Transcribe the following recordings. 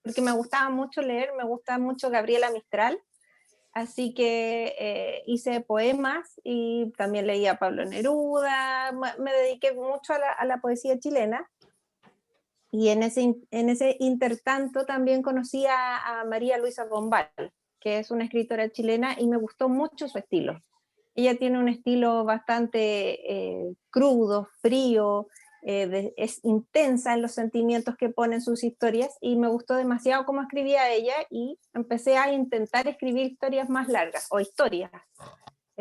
porque me gustaba mucho leer, me gusta mucho Gabriela Mistral, así que hice poemas y también leía a Pablo Neruda, me dediqué mucho a la poesía chilena. Y en ese intertanto también conocí a María Luisa Bombal, que es una escritora chilena, y me gustó mucho su estilo. Ella tiene un estilo bastante crudo, frío, es intensa en los sentimientos que pone en sus historias, y me gustó demasiado cómo escribía ella, y empecé a intentar escribir historias más largas, o historias,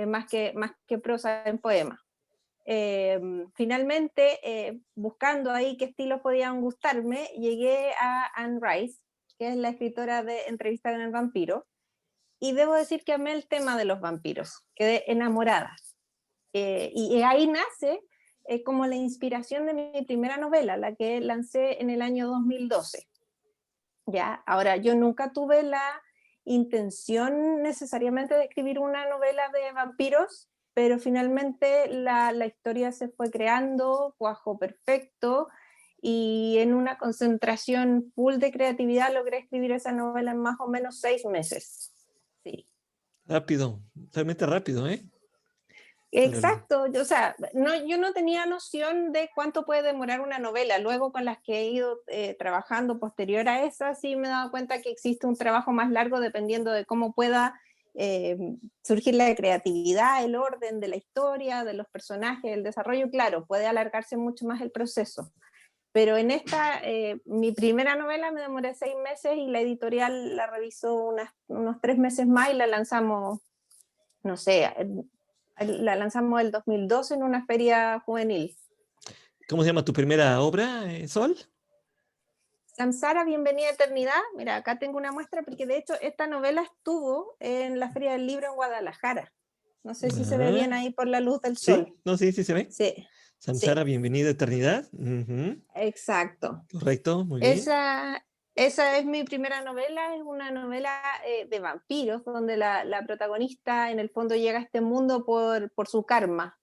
más que prosa en poema. Finalmente, buscando ahí qué estilos podían gustarme, llegué a Anne Rice, que es la escritora de Entrevista con el vampiro, y debo decir que amé el tema de los vampiros, quedé enamorada. Y ahí nace como la inspiración de mi primera novela, la que lancé en el año 2012. ¿Ya? Ahora, yo nunca tuve la intención necesariamente de escribir una novela de vampiros, pero finalmente la historia se fue creando, cuajó perfecto, y en una concentración full de creatividad logré escribir esa novela en más o menos 6 meses. Sí. Rápido, realmente rápido, ¿eh? Exacto, o sea, no, yo no tenía noción de cuánto puede demorar una novela. Luego, con las que he ido trabajando posterior a esa, sí me he dado cuenta que existe un trabajo más largo dependiendo de cómo pueda surgir la creatividad, el orden de la historia, de los personajes, el desarrollo. Claro, puede alargarse mucho más el proceso. Pero en esta, mi primera novela me demoré 6 meses, y la editorial la revisó unos 3 meses más, y la lanzamos, no sé, la lanzamos el 2012 en una feria juvenil. ¿Cómo se llama tu primera obra, Sol? Samsara, Bienvenida a Eternidad. Mira, acá tengo una muestra, porque de hecho esta novela estuvo en la Feria del Libro en Guadalajara. No sé si se ve bien ahí por la luz del Sí, sol. no, sí, sí se ve. Sí, Samsara, sí, Bienvenida a Eternidad. Ujú. exacto. Correcto, muy bien. Esa es mi primera novela, es una novela de vampiros, donde la protagonista en el fondo llega a este mundo por su karma,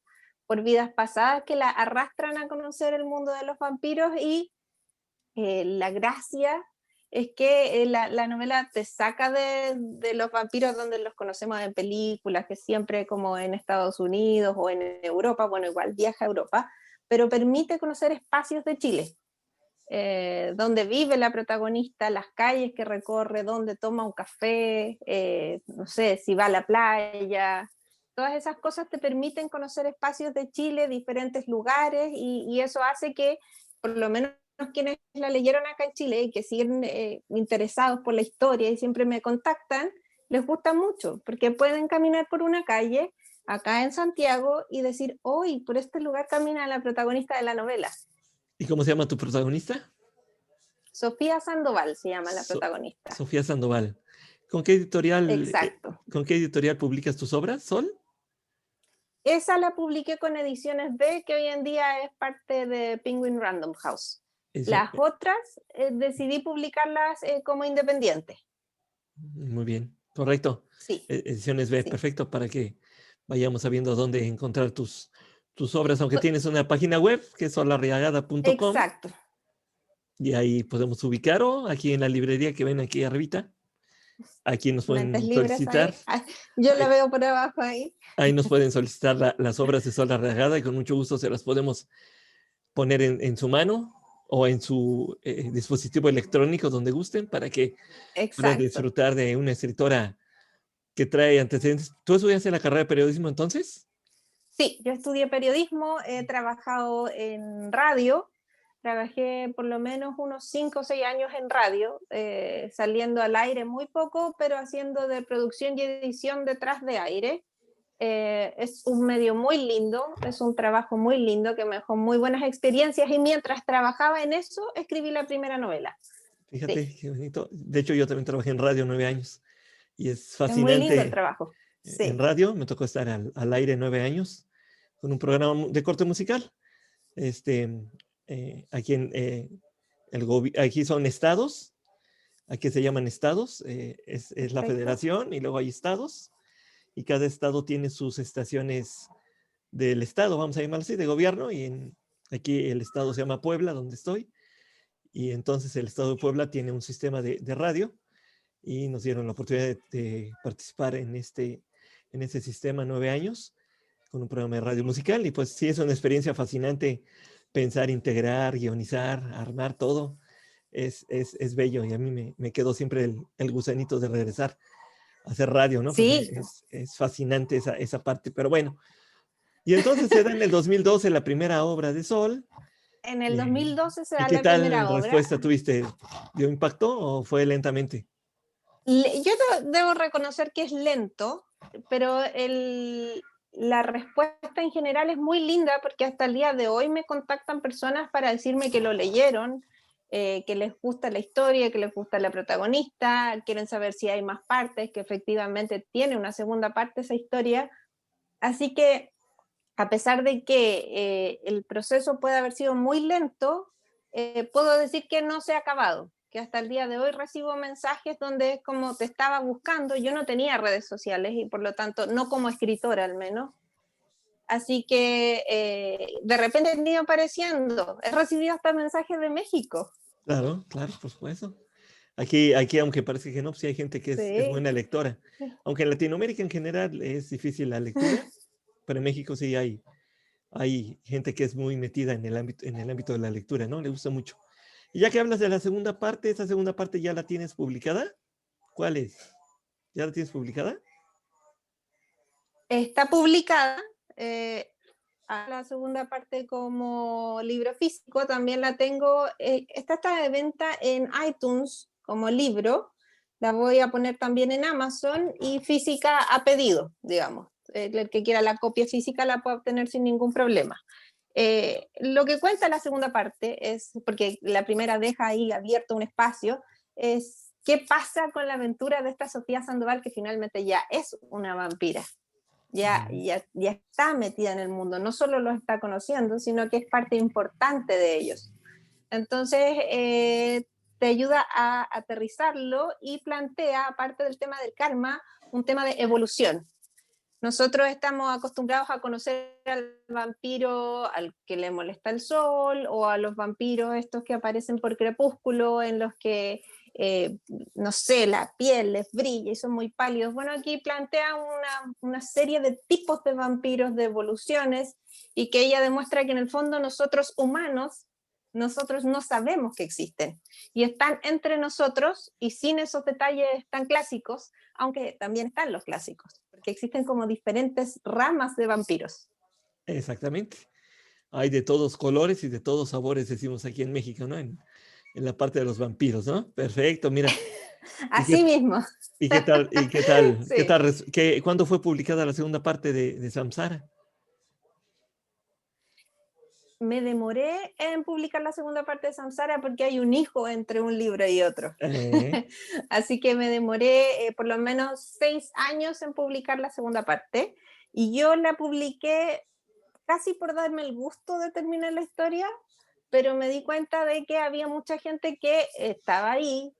por vidas pasadas que la arrastran a conocer el mundo de los vampiros, y la gracia es que la novela te saca de los vampiros donde los conocemos en películas, que siempre como en Estados Unidos o en Europa, bueno, igual viaja a Europa, pero permite conocer espacios de Chile, donde vive la protagonista, las calles que recorre, donde toma un café, no sé, si va a la playa. Todas esas cosas te permiten conocer espacios de Chile, diferentes lugares, y eso hace que, por lo menos quienes la leyeron acá en Chile y que siguen interesados por la historia y siempre me contactan, les gusta mucho, porque pueden caminar por una calle acá en Santiago y decir, hoy por este lugar camina la protagonista de la novela. ¿Y cómo se llama tu protagonista? Sofía Sandoval se llama la So- protagonista. Sofía Sandoval. ¿Con qué editorial, Exacto. con qué editorial publicas tus obras, Sol? Esa la publiqué con Ediciones B, que hoy en día es parte de Penguin Random House. Eso, Las otras decidí publicarlas como independientes. muy bien, correcto. Sí, Ediciones B, sí. perfecto, para que vayamos sabiendo dónde encontrar tus obras, aunque tienes una página web que es solarriagada.com Exacto. y ahí podemos ubicar, o aquí en la librería que ven aquí arribita, aquí nos Mentes pueden libres solicitar, ahí. Yo la ahí, veo por abajo ahí. ahí nos pueden solicitar las obras de Sol Arriagada y con mucho gusto se las podemos poner en su mano o en su dispositivo electrónico donde gusten para que puedan Exacto. disfrutar de una escritora que trae antecedentes. ¿Tú estudiaste la carrera de periodismo entonces? Sí, yo estudié periodismo, he trabajado en radio, trabajé por lo menos unos 5 o 6 años en radio, saliendo al aire muy poco, pero haciendo de producción y edición detrás de aire. Es un medio muy lindo, es un trabajo muy lindo que me dejó muy buenas experiencias, y mientras trabajaba en eso escribí la primera novela. Fíjate, Sí, qué bonito. De hecho, yo también trabajé en radio 9 años y es es muy lindo el fascinante. trabajo. En Sí, radio me tocó estar al aire 9 años con un programa de corte musical. Este, aquí aquí son estados, aquí se llaman estados, es la perfecto. federación y luego hay estados y cada estado tiene sus estaciones del estado, vamos a llamarlo así, de gobierno, y aquí el estado se llama Puebla, donde estoy, y entonces el Estado de Puebla tiene un sistema de radio y nos dieron la oportunidad de participar en ese sistema 9 años con un programa de radio musical, y pues sí, es una experiencia fascinante pensar, integrar, guionizar, armar todo. Es bello, y a mí me quedó siempre el gusanito de regresar a hacer radio, ¿no? Porque Sí, es fascinante esa parte, pero bueno. Y entonces se da en el 2012 la primera obra de Sol. en el 2012 se ¿Y da qué la tal primera obra. respuesta tuviste? ¿Dio impacto o fue lentamente? Yo debo reconocer que es lento, pero la respuesta en general es muy linda porque hasta el día de hoy me contactan personas para decirme que lo leyeron, que les gusta la historia, que les gusta la protagonista, quieren saber si hay más partes, que efectivamente tiene una segunda parte esa historia. Así que a pesar de que el proceso puede haber sido muy lento, puedo decir que no se ha acabado, que hasta el día de hoy recibo mensajes donde es como te estaba buscando. Yo no tenía redes sociales y por lo tanto, no como escritora al menos. Así que de repente han ido apareciendo. He recibido hasta mensajes de México. Claro, claro, por supuesto. Aquí, aunque parece que no, pues sí hay gente que es Sí. buena lectora. Aunque en Latinoamérica en general es difícil la lectura, pero en México sí hay gente que es muy metida en el ámbito de la lectura, ¿no? Le gusta mucho. Y ya que hablas de la segunda parte, ¿esa segunda parte ya la tienes publicada? ¿Cuál es? ¿Ya la tienes publicada? Está publicada. Eh, a la segunda parte como libro físico, también la tengo, está de venta en iTunes como libro, la voy a poner también en Amazon y física a pedido, digamos. El que quiera la copia física la puede obtener sin ningún problema. Lo que cuenta la segunda parte es, porque la primera deja ahí abierto un espacio, es qué pasa con la aventura de esta Sofía Sandoval, que finalmente ya es una vampira. Ya está metida en el mundo, no solo lo está conociendo, sino que es parte importante de ellos. Entonces, te ayuda a aterrizarlo y plantea, aparte del tema del karma, un tema de evolución. Nosotros estamos acostumbrados a conocer al vampiro al que le molesta el sol, o a los vampiros estos que aparecen por crepúsculo, en los que, no sé, la piel les brilla y son muy pálidos. Bueno, aquí plantea una serie de tipos de vampiros, de evoluciones, y que ella demuestra que en el fondo nosotros humanos, nosotros no sabemos que existen, y están entre nosotros y sin esos detalles tan clásicos, aunque también están los clásicos, porque existen como diferentes ramas de vampiros. Exactamente. Hay de todos colores y de todos sabores, decimos aquí en México, ¿no? En la parte de los vampiros, ¿no? Perfecto, mira. ¿Y Así mismo. qué tal? ¿Y qué tal? ¿Qué Sí. tal? ¿Cuándo fue publicada la segunda parte de Samsara? Me demoré en publicar la segunda parte de Samsara porque hay un hijo entre un libro y otro. Eh, Así que me demoré por lo menos 6 años en publicar la segunda parte. Y yo la publiqué casi por darme el gusto de terminar la historia, pero me di cuenta de que había mucha gente que estaba ahí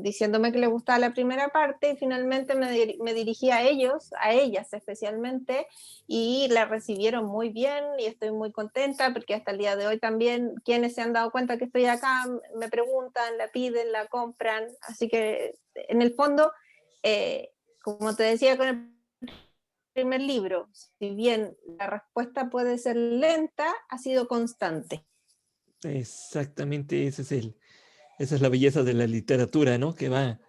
diciéndome que le gustaba la primera parte, y finalmente me dirigí a ellos, a ellas especialmente, y la recibieron muy bien y estoy muy contenta porque hasta el día de hoy también quienes se han dado cuenta que estoy acá me preguntan, la piden, la compran, así que en el fondo, como te decía con el primer libro, si bien la respuesta puede ser lenta, ha sido constante. Exactamente, esa es la belleza de la literatura, ¿no? Que va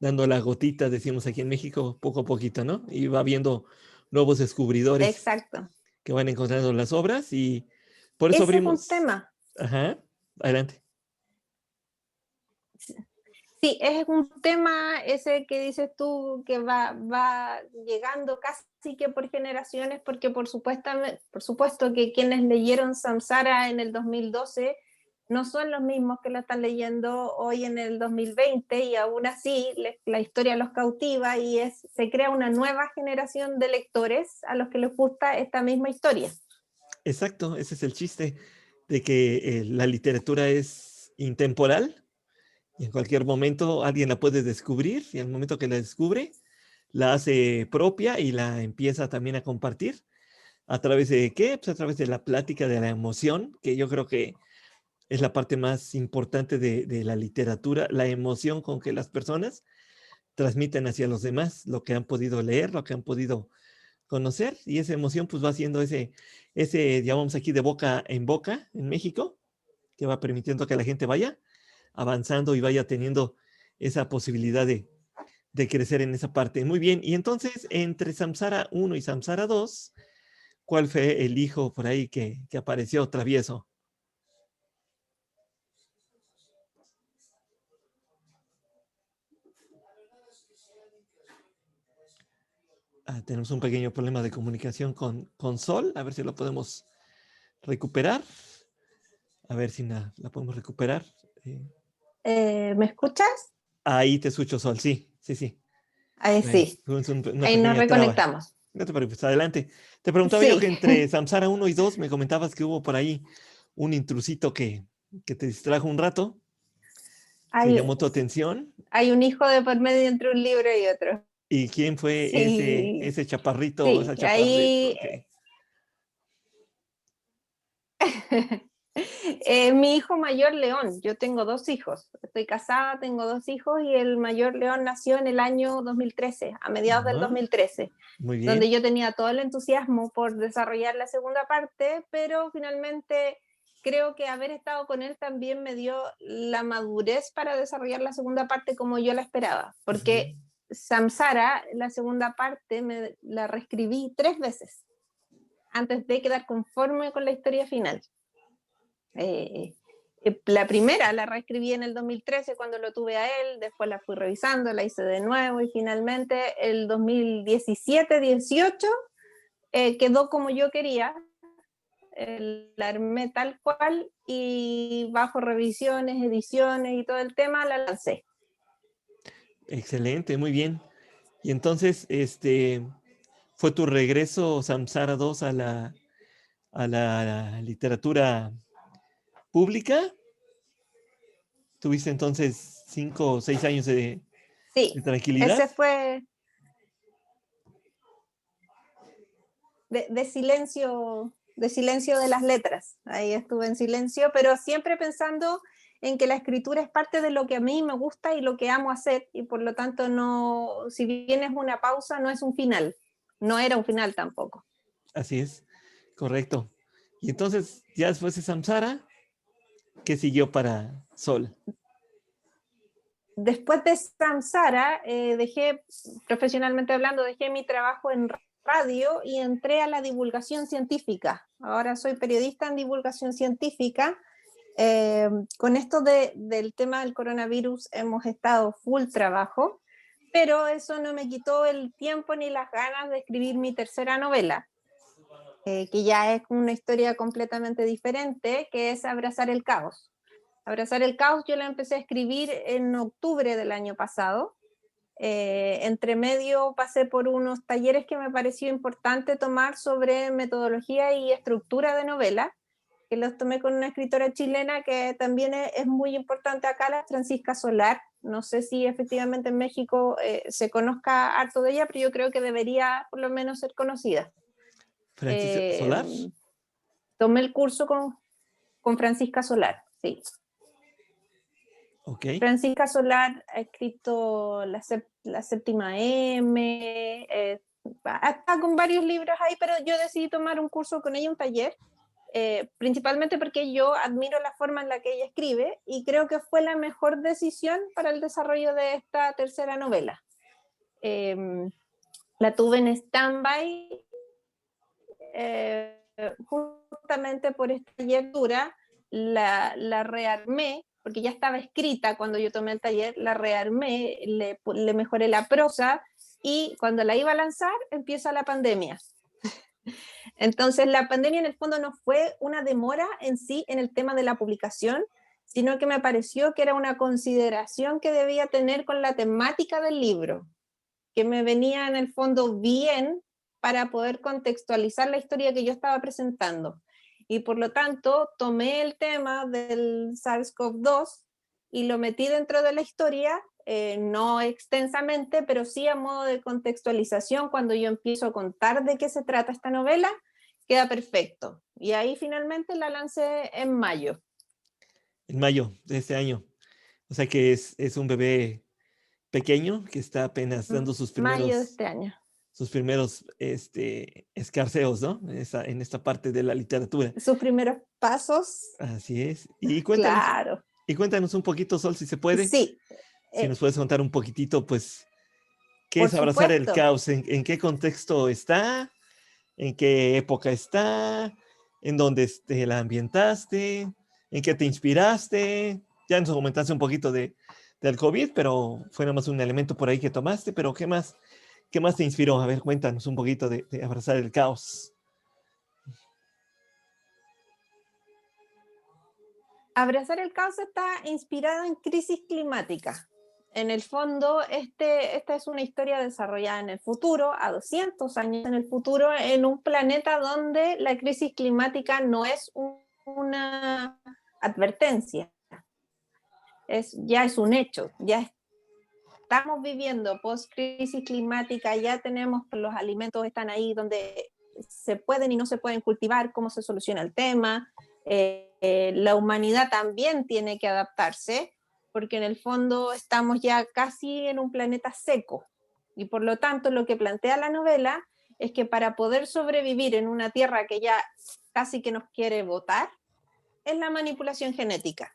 dando la gotita, decimos aquí en México, poco a poquito, ¿no? Y va viendo nuevos descubridores Exacto. que van encontrando las obras, y por eso Ese es un abrimos. tema. Ajá, adelante. Sí, es un tema ese que dices tú que va llegando casi que por generaciones, porque por supuesto que quienes leyeron Samsara en el 2012 no son los mismos que lo están leyendo hoy en el 2020, y aún así la historia los cautiva y se crea una nueva generación de lectores a los que les gusta esta misma historia. Exacto, ese es el chiste de que la literatura es intemporal y en cualquier momento alguien la puede descubrir, y al momento que la descubre, la hace propia y la empieza también a compartir. ¿A través de qué? Pues a través de la plática, de la emoción, que yo creo que es la parte más importante de la literatura, la emoción con que las personas transmiten hacia los demás lo que han podido leer, lo que han podido conocer, y esa emoción pues va haciendo ese, llamamos aquí de boca en México, que va permitiendo que la gente vaya avanzando y vaya teniendo esa posibilidad de crecer en esa parte. Muy bien, y entonces entre Samsara 1 y Samsara 2, ¿cuál fue el hijo por ahí que apareció travieso? Tenemos un pequeño problema de comunicación con Sol, a ver si lo podemos recuperar. A ver si la podemos recuperar. ¿Me escuchas? Ahí te escucho, Sol, sí, sí, sí. Ahí Bueno, sí, tuvimos una ahí nos pequeña traba. reconectamos. No te preocupes, adelante. Te preguntaba yo que Sí, entre Samsara 1 y 2 me comentabas que hubo por ahí un intrusito que te distrajo un rato, que hay, llamó tu atención. hay un hijo de por medio entre un libro y otro. ¿Y quién fue Sí, ese chaparrito o sí, esa chaparrita? ahí Okay. mi hijo mayor León, yo tengo 2 hijos, estoy casada, tengo 2 hijos y el mayor León nació en el año 2013, a mediados del Ajá, 2013, muy donde bien, yo tenía todo el entusiasmo por desarrollar la segunda parte, pero finalmente creo que haber estado con él también me dio la madurez para desarrollar la segunda parte como yo la esperaba, porque Samsara, la segunda parte, la reescribí 3 veces antes de quedar conforme con la historia final. La primera la reescribí en el 2013 cuando lo tuve a él, después la fui revisando, la hice de nuevo y finalmente el 2017-18 quedó como yo quería, la armé tal cual y bajo revisiones, ediciones y todo el tema la lancé. excelente, muy bien. Y entonces, ¿fue tu regreso Samsara 2 a la literatura pública? ¿Tuviste entonces 5 o 6 años de Sí, tranquilidad? ese fue de silencio de las letras. Ahí estuve en silencio, pero siempre pensando en que la escritura es parte de lo que a mí me gusta y lo que amo hacer, y por lo tanto no, si bien es una pausa, no es un final. No era un final tampoco. Así es, correcto. Y entonces, ya después de Samsara, ¿qué siguió para Sol? Después de Samsara, profesionalmente hablando, dejé mi trabajo en radio y entré a la divulgación científica. Ahora soy periodista en divulgación científica. Con esto del tema del coronavirus hemos estado full trabajo, pero eso no me quitó el tiempo ni las ganas de escribir mi tercera novela, que ya es una historia completamente diferente, que es Abrazar el Caos. Abrazar el Caos yo la empecé a escribir en octubre del año pasado. Entre medio pasé por unos talleres que me pareció importante tomar sobre metodología y estructura de novela, que los tomé con una escritora chilena que también es muy importante acá, la Francisca Solar. No sé si efectivamente en México se conozca harto de ella, pero yo creo que debería por lo menos ser conocida. ¿Francisco Eh, Solar? Tomé el curso con Francisca Solar, sí. Ok, Francisca Solar ha escrito la séptima M, está con varios libros ahí, pero yo decidí tomar un curso con ella, un taller, principalmente porque yo admiro la forma en la que ella escribe y creo que fue la mejor decisión para el desarrollo de esta tercera novela. Eh, la tuve en stand-by justamente por esta lectura, la rearmé, porque ya estaba escrita cuando yo tomé el taller, la rearmé, le mejoré la prosa y cuando la iba a lanzar empieza la pandemia. Entonces la pandemia en el fondo no fue una demora en sí en el tema de la publicación, sino que me pareció que era una consideración que debía tener con la temática del libro, que me venía en el fondo bien para poder contextualizar la historia que yo estaba presentando. Y por lo tanto, tomé el tema del SARS-CoV-2 y lo metí dentro de la historia, no extensamente, pero sí a modo de contextualización. Cuando yo empiezo a contar de qué se trata esta novela, queda perfecto. Y ahí finalmente la lancé en mayo. en mayo de este año. O sea que es un bebé pequeño que está apenas dando Mayo de este año. sus primeros escarceos, ¿no? En esta parte de la literatura. Sus primeros pasos, Así es. claro. Y cuéntanos un poquito, Sol, si se puede, Sí, si nos puedes contar un poquitito, pues, ¿qué por es abrazar el supuesto. caos? En qué contexto está? ¿En qué época está? ¿En dónde la ambientaste? ¿En qué te inspiraste? Ya nos comentaste un poquito del COVID, pero fue nada más un elemento por ahí que tomaste, pero qué más te inspiró? A ver, cuéntanos un poquito de abrazar el caos. Abrazar el caos está inspirada en crisis climática. En el fondo, esta es una historia desarrollada en el futuro, a 200 años en el futuro, en un planeta donde la crisis climática no es una advertencia, ya es un hecho, ya estamos viviendo post-crisis climática, ya tenemos, los alimentos están ahí donde se pueden y no se pueden cultivar, cómo se soluciona el tema. La humanidad también tiene que adaptarse, porque en el fondo estamos ya casi en un planeta seco. Y por lo tanto, lo que plantea la novela es que para poder sobrevivir en una tierra que ya casi que nos quiere botar, es la manipulación genética.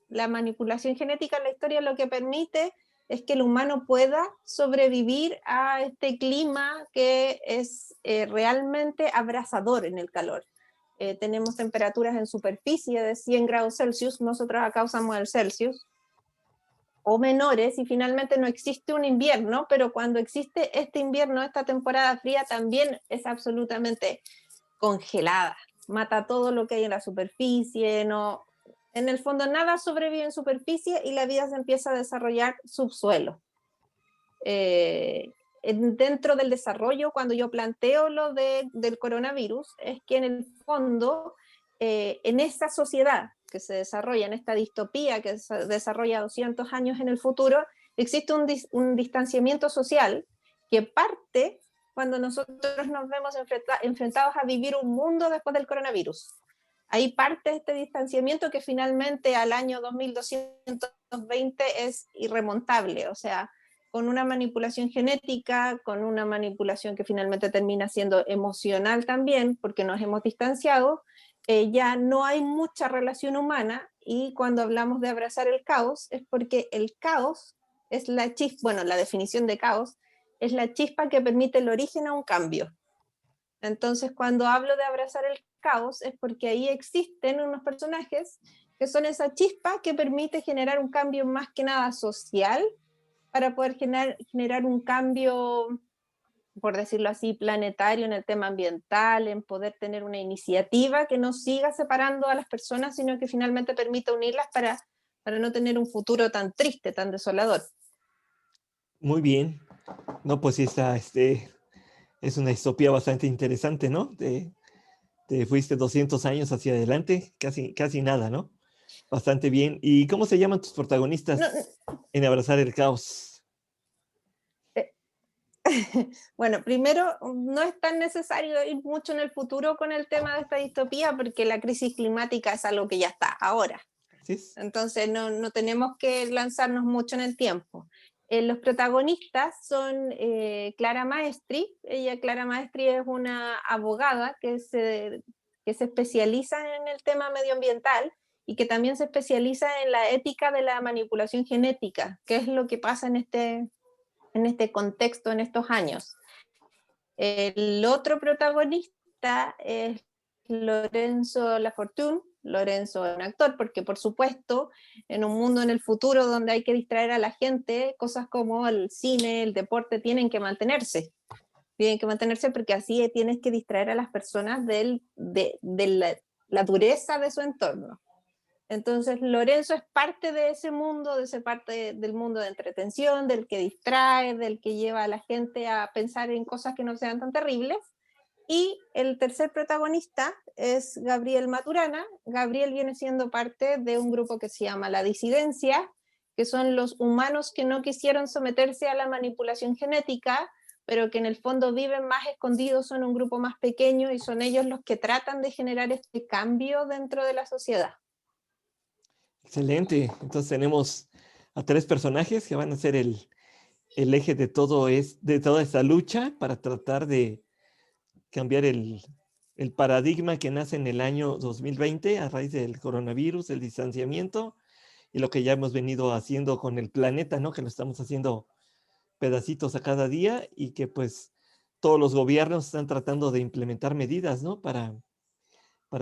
La manipulación genética en la historia lo que permite es que el humano pueda sobrevivir a este clima que es realmente abrasador en el calor. Tenemos temperaturas en superficie de 100 grados Celsius, nosotros acá usamos el Celsius, o menores, y finalmente no existe un invierno, pero cuando existe este invierno, esta temporada fría también es absolutamente congelada, mata todo lo que hay en la superficie, no, en el fondo nada sobrevive en superficie y la vida se empieza a desarrollar subsuelo. Dentro del desarrollo, cuando yo planteo del coronavirus, es que en el fondo, en esta sociedad que se desarrolla, en esta distopía que se desarrolla 200 años en el futuro, existe un distanciamiento social que parte cuando nosotros nos vemos enfrentados a vivir un mundo después del coronavirus. Ahí parte este distanciamiento que finalmente al año 2220 es irremontable, o sea, con una manipulación genética, con una manipulación que finalmente termina siendo emocional también, porque nos hemos distanciado, ya no hay mucha relación humana, y cuando hablamos de abrazar el caos es porque el caos es la chispa, bueno, la definición de caos es la chispa que permite el origen a un cambio. Entonces, cuando hablo de abrazar el caos es porque ahí existen unos personajes que son esa chispa que permite generar un cambio más que nada social, para poder generar un cambio, por decirlo así, planetario en el tema ambiental, en poder tener una iniciativa que no siga separando a las personas, sino que finalmente permita unirlas para no tener un futuro tan triste, tan desolador. Muy bien. No, pues sí está, es una distopía bastante interesante, ¿no? Te fuiste 200 años hacia adelante, casi nada, ¿no? Bastante bien. ¿Y cómo se llaman tus No, protagonistas en Abrazar el Caos? bueno, primero, no es tan necesario ir mucho en el futuro con el tema de esta distopía, porque la crisis climática es algo que ya está ahora. ¿Sí es? Entonces no tenemos que lanzarnos mucho en el tiempo. Los protagonistas son Clara Maestri. Clara Maestri es una abogada que se especializa en el tema medioambiental y que también se especializa en la ética de la manipulación genética, que es lo que pasa en este contexto, en estos años. El otro protagonista es Lorenzo Lafortune. Lorenzo es un actor, porque por supuesto, en un mundo en el futuro donde hay que distraer a la gente, cosas como el cine, el deporte, tienen que mantenerse porque así tienes que distraer a las personas de la dureza de su entorno. Entonces, Lorenzo es parte de ese mundo, de esa parte del mundo de entretención, del que distrae, del que lleva a la gente a pensar en cosas que no sean tan terribles. Y el tercer protagonista es Gabriel Maturana. Gabriel viene siendo parte de un grupo que se llama La Disidencia, que son los humanos que no quisieron someterse a la manipulación genética, pero que en el fondo viven más escondidos, son un grupo más pequeño y son ellos los que tratan de generar este cambio dentro de la sociedad. Excelente. Entonces tenemos a 3 personajes que van a ser el eje de de toda esta lucha para tratar de cambiar el paradigma que nace en el año 2020 a raíz del coronavirus, el distanciamiento y lo que ya hemos venido haciendo con el planeta, ¿no? Que lo estamos haciendo pedacitos a cada día y que pues todos los gobiernos están tratando de implementar medidas, ¿no? Para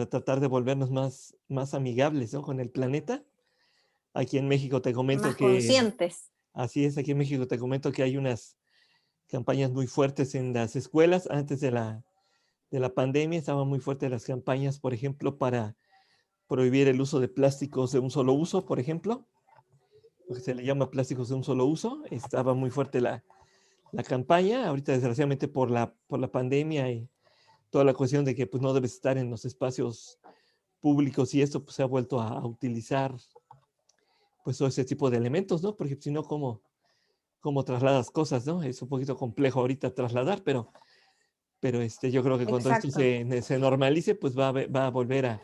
tratar de volvernos más amigables, ¿no? Con el planeta. Aquí en México te comento Más que, conscientes. así es, aquí en México te comento que hay unas campañas muy fuertes en las escuelas. Antes de la pandemia estaban muy fuertes las campañas, por ejemplo, para prohibir el uso de plásticos de un solo uso, por ejemplo, lo que se le llama plásticos de un solo uso. Estaba muy fuerte la campaña. Ahorita, desgraciadamente, por la pandemia y toda la cuestión de que pues, no debes estar en los espacios públicos y esto pues, se ha vuelto a utilizar pues todo ese tipo de elementos, ¿no? Porque si no, ¿cómo trasladas cosas, no? Es un poquito complejo ahorita trasladar, pero yo creo que cuando esto Exacto. se normalice, pues va a volver a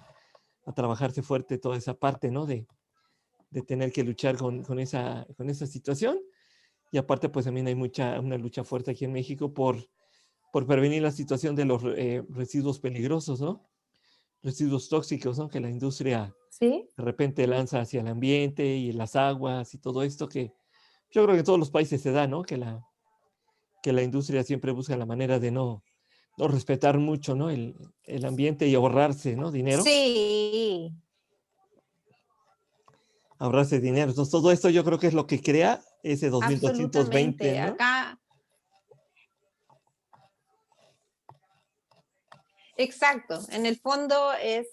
trabajarse fuerte toda esa parte, ¿no? De tener que luchar con esa situación. Y aparte, pues también hay una lucha fuerte aquí en México por prevenir la situación de los residuos peligrosos, ¿no? Residuos tóxicos, ¿no? Que la industria ¿Sí? de repente lanza hacia el ambiente y las aguas y todo esto que yo creo que en todos los países se da, ¿no? Que la industria siempre busca la manera de no respetar mucho, ¿no? El ambiente y ahorrarse, ¿no? Dinero. Sí, Ahorrarse dinero. Entonces, todo esto yo creo que es lo que crea ese 2220, absolutamente. ¿no? Acá, exacto. En el fondo es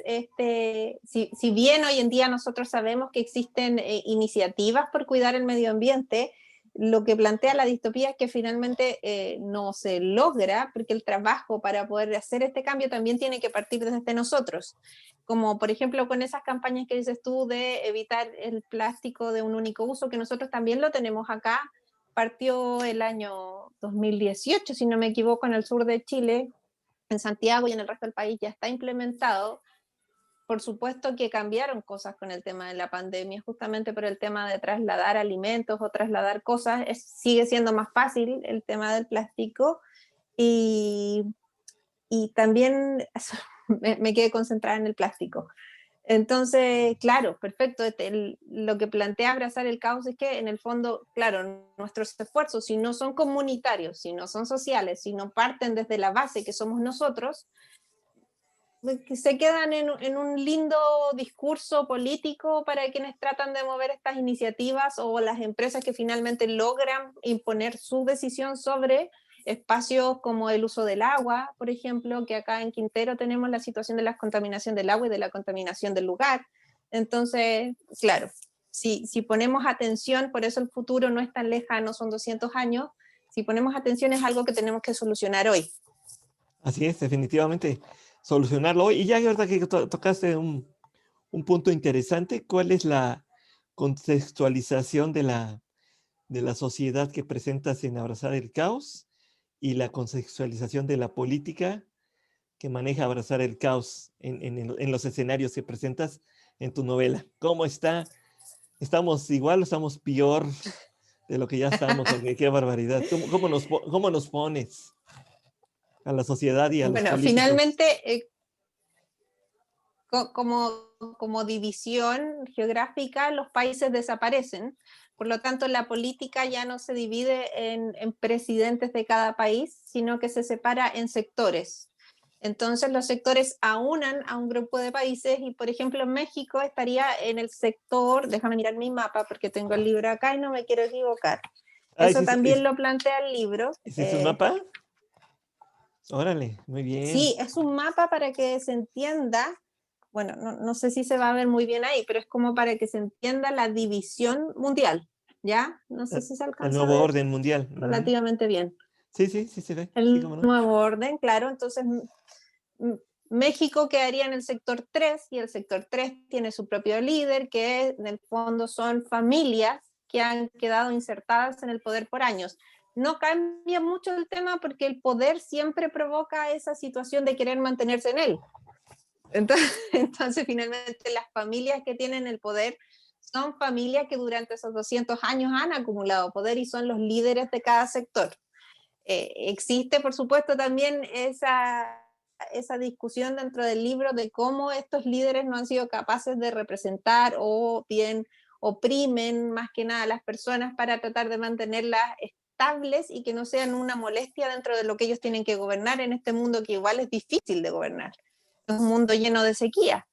si bien hoy en día nosotros sabemos que existen iniciativas por cuidar el medio ambiente, lo que plantea la distopía es que finalmente no se logra, porque el trabajo para poder hacer este cambio también tiene que partir desde nosotros. Como por ejemplo con esas campañas que dices tú de evitar el plástico de un único uso, que nosotros también lo tenemos acá. Partió el año 2018, si no me equivoco, en el sur de Chile, en Santiago y en el resto del país ya está implementado. Por supuesto que cambiaron cosas con el tema de la pandemia, justamente por el tema de trasladar alimentos o trasladar cosas, sigue siendo más fácil el tema del plástico y, y también me quedé concentrada en el plástico. Entonces, claro, perfecto. Lo que plantea Abrazar el Caos es que en el fondo, claro, nuestros esfuerzos, si no son comunitarios, si no son sociales, si no parten desde la base que somos nosotros, que se quedan en un lindo discurso político para quienes tratan de mover estas iniciativas o las empresas que finalmente logran imponer su decisión sobre espacios como el uso del agua, por ejemplo, que acá en Quintero tenemos la situación de la contaminación del agua y de la contaminación del lugar. Entonces, claro, si ponemos atención, por eso el futuro no es tan lejano, son 200 años, si ponemos atención es algo que tenemos que solucionar hoy. Así es, definitivamente solucionarlo hoy. Y ya ahorita que tocaste un punto interesante, ¿cuál es la contextualización de la sociedad que presentas en Abrazar el Caos y la contextualización de la política que maneja Abrazar el Caos en los escenarios que presentas en tu novela? ¿Cómo está? ¿Estamos igual o estamos peor de lo que ya estamos? Qué barbaridad. Cómo nos pones a la sociedad y a los Bueno, políticos? finalmente, como división geográfica, los países desaparecen. Por lo tanto, la política ya no se divide en presidentes de cada país, sino que se separa en sectores. Entonces, los sectores aunan a un grupo de países y, por ejemplo, México estaría en el sector, déjame mirar mi mapa porque tengo el libro acá y no me quiero equivocar. Ah, Eso también lo plantea el libro. ¿ese un mapa? Órale, muy bien. Sí, es un mapa para que se entienda, bueno, no sé si se va a ver muy bien ahí, pero es como para que se entienda la división mundial, ¿ya? No sé si se El alcanza a nuevo ver orden mundial. Ujú. relativamente bien. Sí, sí, sí se ve. Sí, El cómo no. nuevo orden, claro, entonces México quedaría en el sector 3 y el sector 3 tiene su propio líder, que en el fondo son familias que han quedado insertadas en el poder por años. No cambia mucho el tema porque el poder siempre provoca esa situación de querer mantenerse en él. Entonces, entonces finalmente las familias que tienen el poder son familias que durante esos 200 años han acumulado poder y son los líderes de cada sector. Existe, por supuesto, también esa discusión dentro del libro de cómo estos líderes no han sido capaces de representar o bien oprimen más que nada a las personas para tratar de mantenerlas estables y que no sean una molestia dentro de lo que ellos tienen que gobernar en este mundo que igual es difícil de gobernar. Es un mundo lleno de sequía,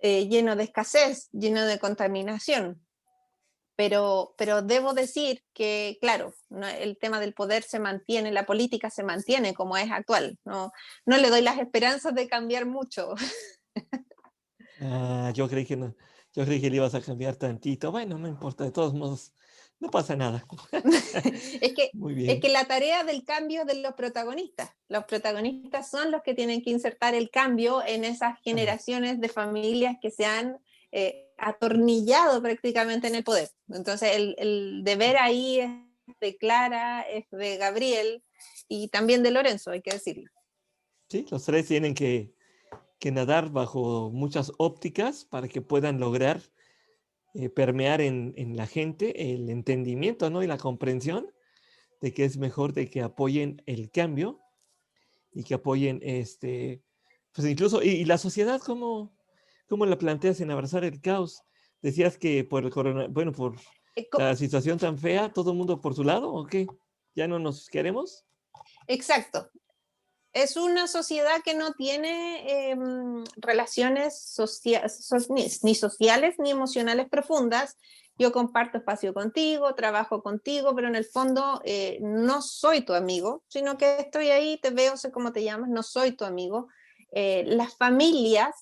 lleno de escasez, lleno de contaminación. Pero debo decir que, claro, no, el tema del poder se mantiene, la política se mantiene como es actual. No, no le doy las esperanzas de cambiar mucho. Ah, yo creí que no. Yo creí que le ibas a cambiar tantito. Bueno, no importa, de todos modos, no pasa nada. es, que, Muy es bien. que la tarea del cambio es de los protagonistas son los que tienen que insertar el cambio en esas Ah, generaciones de familias que se han atornillado prácticamente en el poder. Entonces el deber ahí es de Clara, es de Gabriel y también de Lorenzo, hay que decirlo. sí, los tres tienen que nadar bajo muchas ópticas para que puedan lograr permear en la gente el entendimiento, ¿no? Y la comprensión de que es mejor de que apoyen el cambio y que apoyen pues incluso, y la sociedad, ¿cómo la planteas en abrazar el caos? Decías que por el bueno, por la situación tan fea, todo el mundo por su lado, ¿o qué? ¿Ya no nos queremos? Exacto. Es una sociedad que no tiene relaciones ni sociales ni emocionales profundas. Yo comparto espacio contigo, trabajo contigo, pero en el fondo no soy tu amigo, sino que estoy ahí, te veo, sé cómo te llamas, no soy tu amigo. Las familias,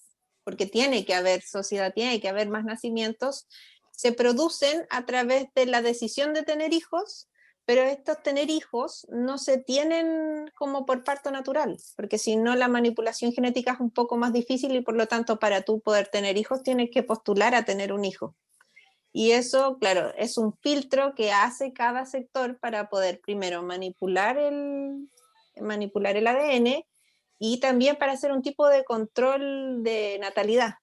porque tiene que haber sociedad, tiene que haber más nacimientos, se producen a través de la decisión de tener hijos, pero estos tener hijos no se tienen como por parto natural, porque si no la manipulación genética es un poco más difícil y por lo tanto para tú poder tener hijos tienes que postular a tener un hijo. Y eso, claro, es un filtro que hace cada sector para poder primero manipular el ADN y también para hacer un tipo de control de natalidad,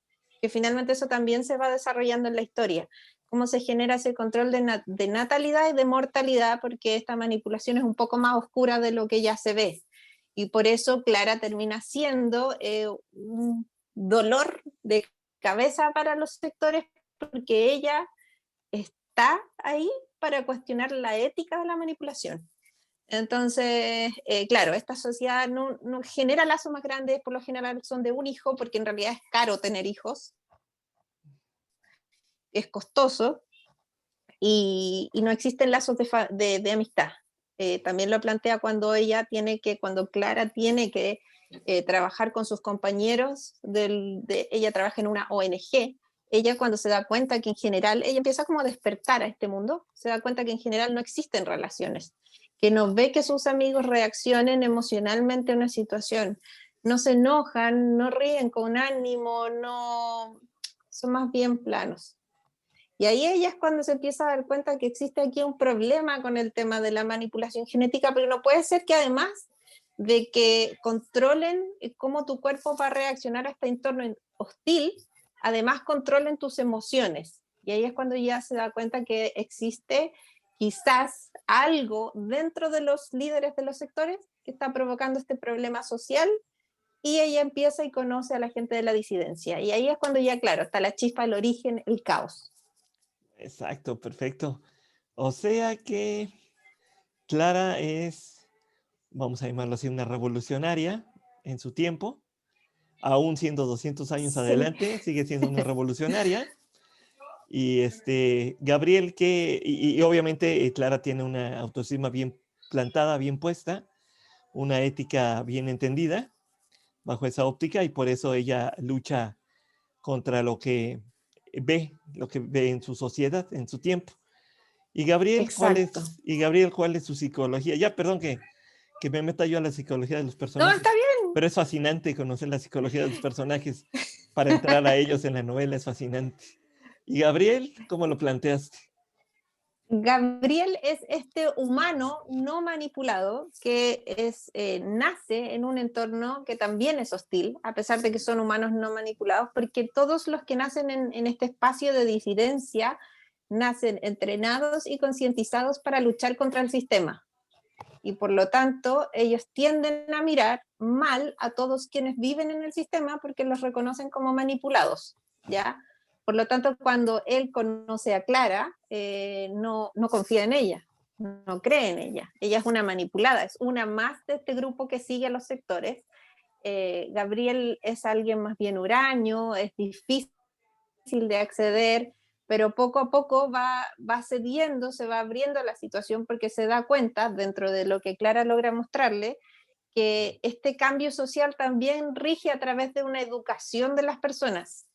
que finalmente eso también se va desarrollando en la historia. Cómo se genera ese control de natalidad y de mortalidad, porque esta manipulación es un poco más oscura de lo que ya se ve. Y por eso Clara termina siendo un dolor de cabeza para los sectores, porque ella está ahí para cuestionar la ética de la manipulación. Entonces, claro, esta sociedad no genera lazos más grandes, por lo general son de un hijo, porque en realidad es caro tener hijos, es costoso y no existen lazos de amistad. También lo plantea cuando cuando Clara tiene que trabajar con sus compañeros, ella trabaja en una ONG, ella cuando se da cuenta que en general, ella empieza como a despertar a este mundo, se da cuenta que en general no existen relaciones, que no ve que sus amigos reaccionen emocionalmente a una situación, no se enojan, no ríen con ánimo, no, son más bien planos. Y ahí ella es cuando se empieza a dar cuenta que existe aquí un problema con el tema de la manipulación genética, pero no puede ser que además de que controlen cómo tu cuerpo va a reaccionar a este entorno hostil, además controlen tus emociones. Y ahí es cuando ya se da cuenta que existe quizás algo dentro de los líderes de los sectores que está provocando este problema social y ella empieza y conoce a la gente de la disidencia. Y ahí es cuando ya, claro, está la chispa, el origen, el caos. Exacto, perfecto. O sea que Clara es, vamos a llamarlo así, una revolucionaria en su tiempo, aún siendo 200 años Sí. adelante, sigue siendo una revolucionaria. Y Gabriel, y obviamente Clara tiene una autoestima bien plantada, bien puesta, una ética bien entendida bajo esa óptica, y por eso ella lucha contra lo que ve en su sociedad, en su tiempo. Exacto. Y Gabriel, ¿cuál es su psicología? Ya, perdón que me meta yo a la psicología de los No, está personajes, bien. pero es fascinante conocer la psicología de los personajes para entrar a ellos en la novela, es fascinante. ¿Y Gabriel, cómo lo planteaste? Gabriel es este humano no manipulado que nace en un entorno que también es hostil, a pesar de que son humanos no manipulados, porque todos los que nacen en este espacio de disidencia nacen entrenados y concientizados para luchar contra el sistema. Y por lo tanto, ellos tienden a mirar mal a todos quienes viven en el sistema porque los reconocen como manipulados, ¿ya? Por lo tanto, cuando él conoce a Clara, no confía en ella, no cree en ella. Ella es una manipulada, es una más de este grupo que sigue a los sectores. Gabriel es alguien más bien huraño, es difícil de acceder, pero poco a poco va cediendo, se va abriendo la situación porque se da cuenta, dentro de lo que Clara logra mostrarle, que este cambio social también rige a través de una educación de las personas.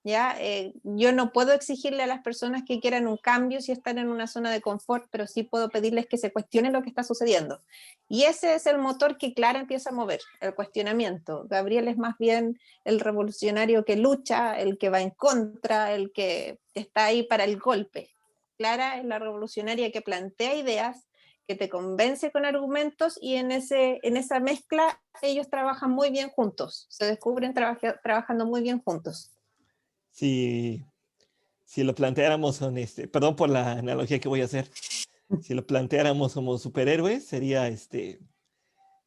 ¿Ya? Yo no puedo exigirle a las personas que quieran un cambio si están en una zona de confort, pero sí puedo pedirles que se cuestionen lo que está sucediendo. Y ese es el motor que Clara empieza a mover, el cuestionamiento. Gabriel es más bien el revolucionario que lucha, el que va en contra, el que está ahí para el golpe. Clara es la revolucionaria que plantea ideas, que te convence con argumentos, y en esa mezcla ellos trabajan muy bien juntos, se descubren trabajando muy bien juntos. Si, si lo planteáramos con perdón por la analogía que voy a hacer, si lo planteáramos como superhéroes, sería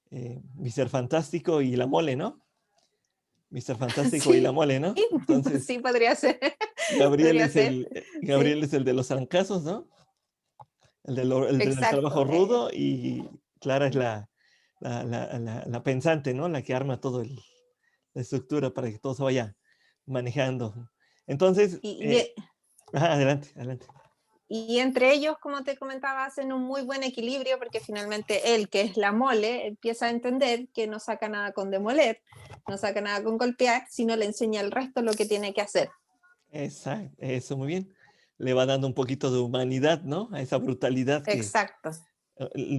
Mr. Fantástico y la Mole, ¿no? Mr. Fantástico y la Mole, ¿no? Sí, Entonces, sí, podría ser. Gabriel Podría es ser. Gabriel Sí, es el de los trancazos, ¿no? El del trabajo exacto. rudo, y Clara es la pensante, ¿no? La que arma todo la estructura para que todo se vaya manejando. Entonces, Y, y, adelante, adelante. y entre ellos, como te comentaba, hacen un muy buen equilibrio porque finalmente él, que es la mole, empieza a entender que no saca nada con demoler, no saca nada con golpear, sino le enseña al resto lo que tiene que hacer. Exacto, eso muy bien. Le va dando un poquito de humanidad, ¿no? A esa brutalidad que Exacto,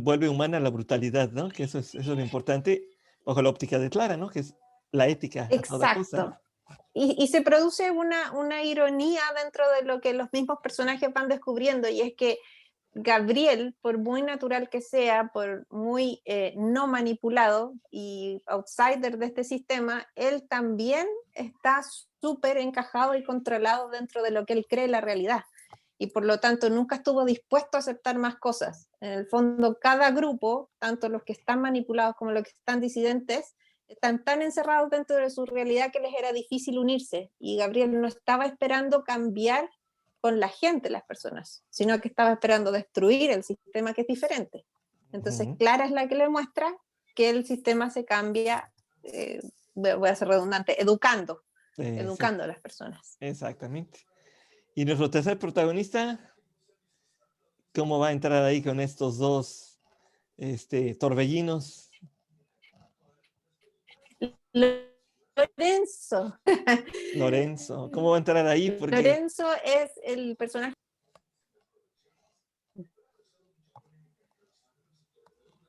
vuelve humana la brutalidad, ¿no? Que eso es lo importante bajo la óptica de Clara, ¿no? Que es la ética a toda costa, ¿no? exacto. Y se produce una ironía dentro de lo que los mismos personajes van descubriendo, y es que Gabriel, por muy natural que sea, por muy no manipulado y outsider de este sistema, él también está súper encajado y controlado dentro de lo que él cree la realidad. Y por lo tanto nunca estuvo dispuesto a aceptar más cosas. En el fondo, cada grupo, tanto los que están manipulados como los que están disidentes, están tan encerrados dentro de su realidad que les era difícil unirse. Y Gabriel no estaba esperando cambiar con la gente, las personas, sino que estaba esperando destruir el sistema, que es diferente. Entonces, Ujú. Clara es la que le muestra que el sistema se cambia, voy a ser redundante, educando Sí, a las personas. exactamente. Y nuestro tercer protagonista, ¿cómo va a entrar ahí con estos dos torbellinos? Lorenzo. Lorenzo, ¿cómo va a entrar ahí? Porque Lorenzo es el personaje.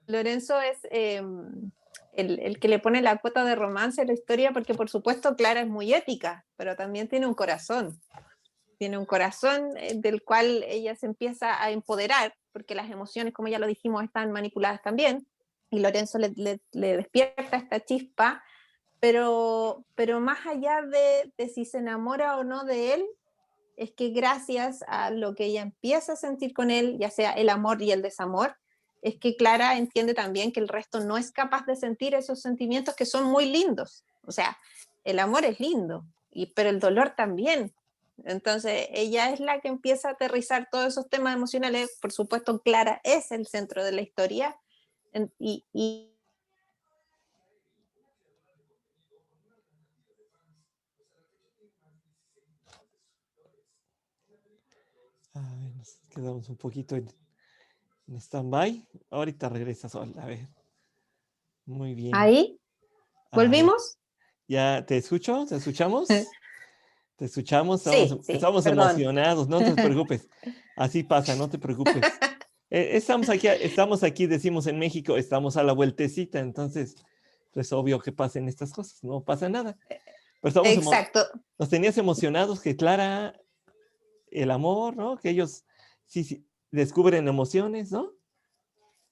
Lorenzo es el que le pone la cuota de romance a la historia, porque por supuesto Clara es muy ética, pero también tiene un corazón. Tiene un corazón del cual ella se empieza a empoderar, porque las emociones, como ya lo dijimos, están manipuladas también, y Lorenzo le despierta esta chispa, pero más allá de si se enamora o no de él, es que gracias a lo que ella empieza a sentir con él, ya sea el amor y el desamor, es que Clara entiende también que el resto no es capaz de sentir esos sentimientos que son muy lindos. O sea, el amor es lindo, pero el dolor también. Entonces, ella es la que empieza a aterrizar todos esos temas emocionales. Por supuesto, Clara es el centro de la historia. Y nos quedamos un poquito en stand-by. Ahorita regresa Sol, a ver. Muy bien. ahí, A ver, ¿volvimos? ¿ya te escucho? ¿Te escuchamos? Te escuchamos, Sí, sí, estamos perdón. emocionados, no te preocupes. Así pasa, no te preocupes. Estamos aquí, decimos en México, estamos a la vueltecita, entonces es obvio que pasen estas cosas, no pasa nada. Pero Exacto. nos tenías emocionados que Clara, el amor, ¿no? Que ellos sí, sí, descubren emociones, ¿no?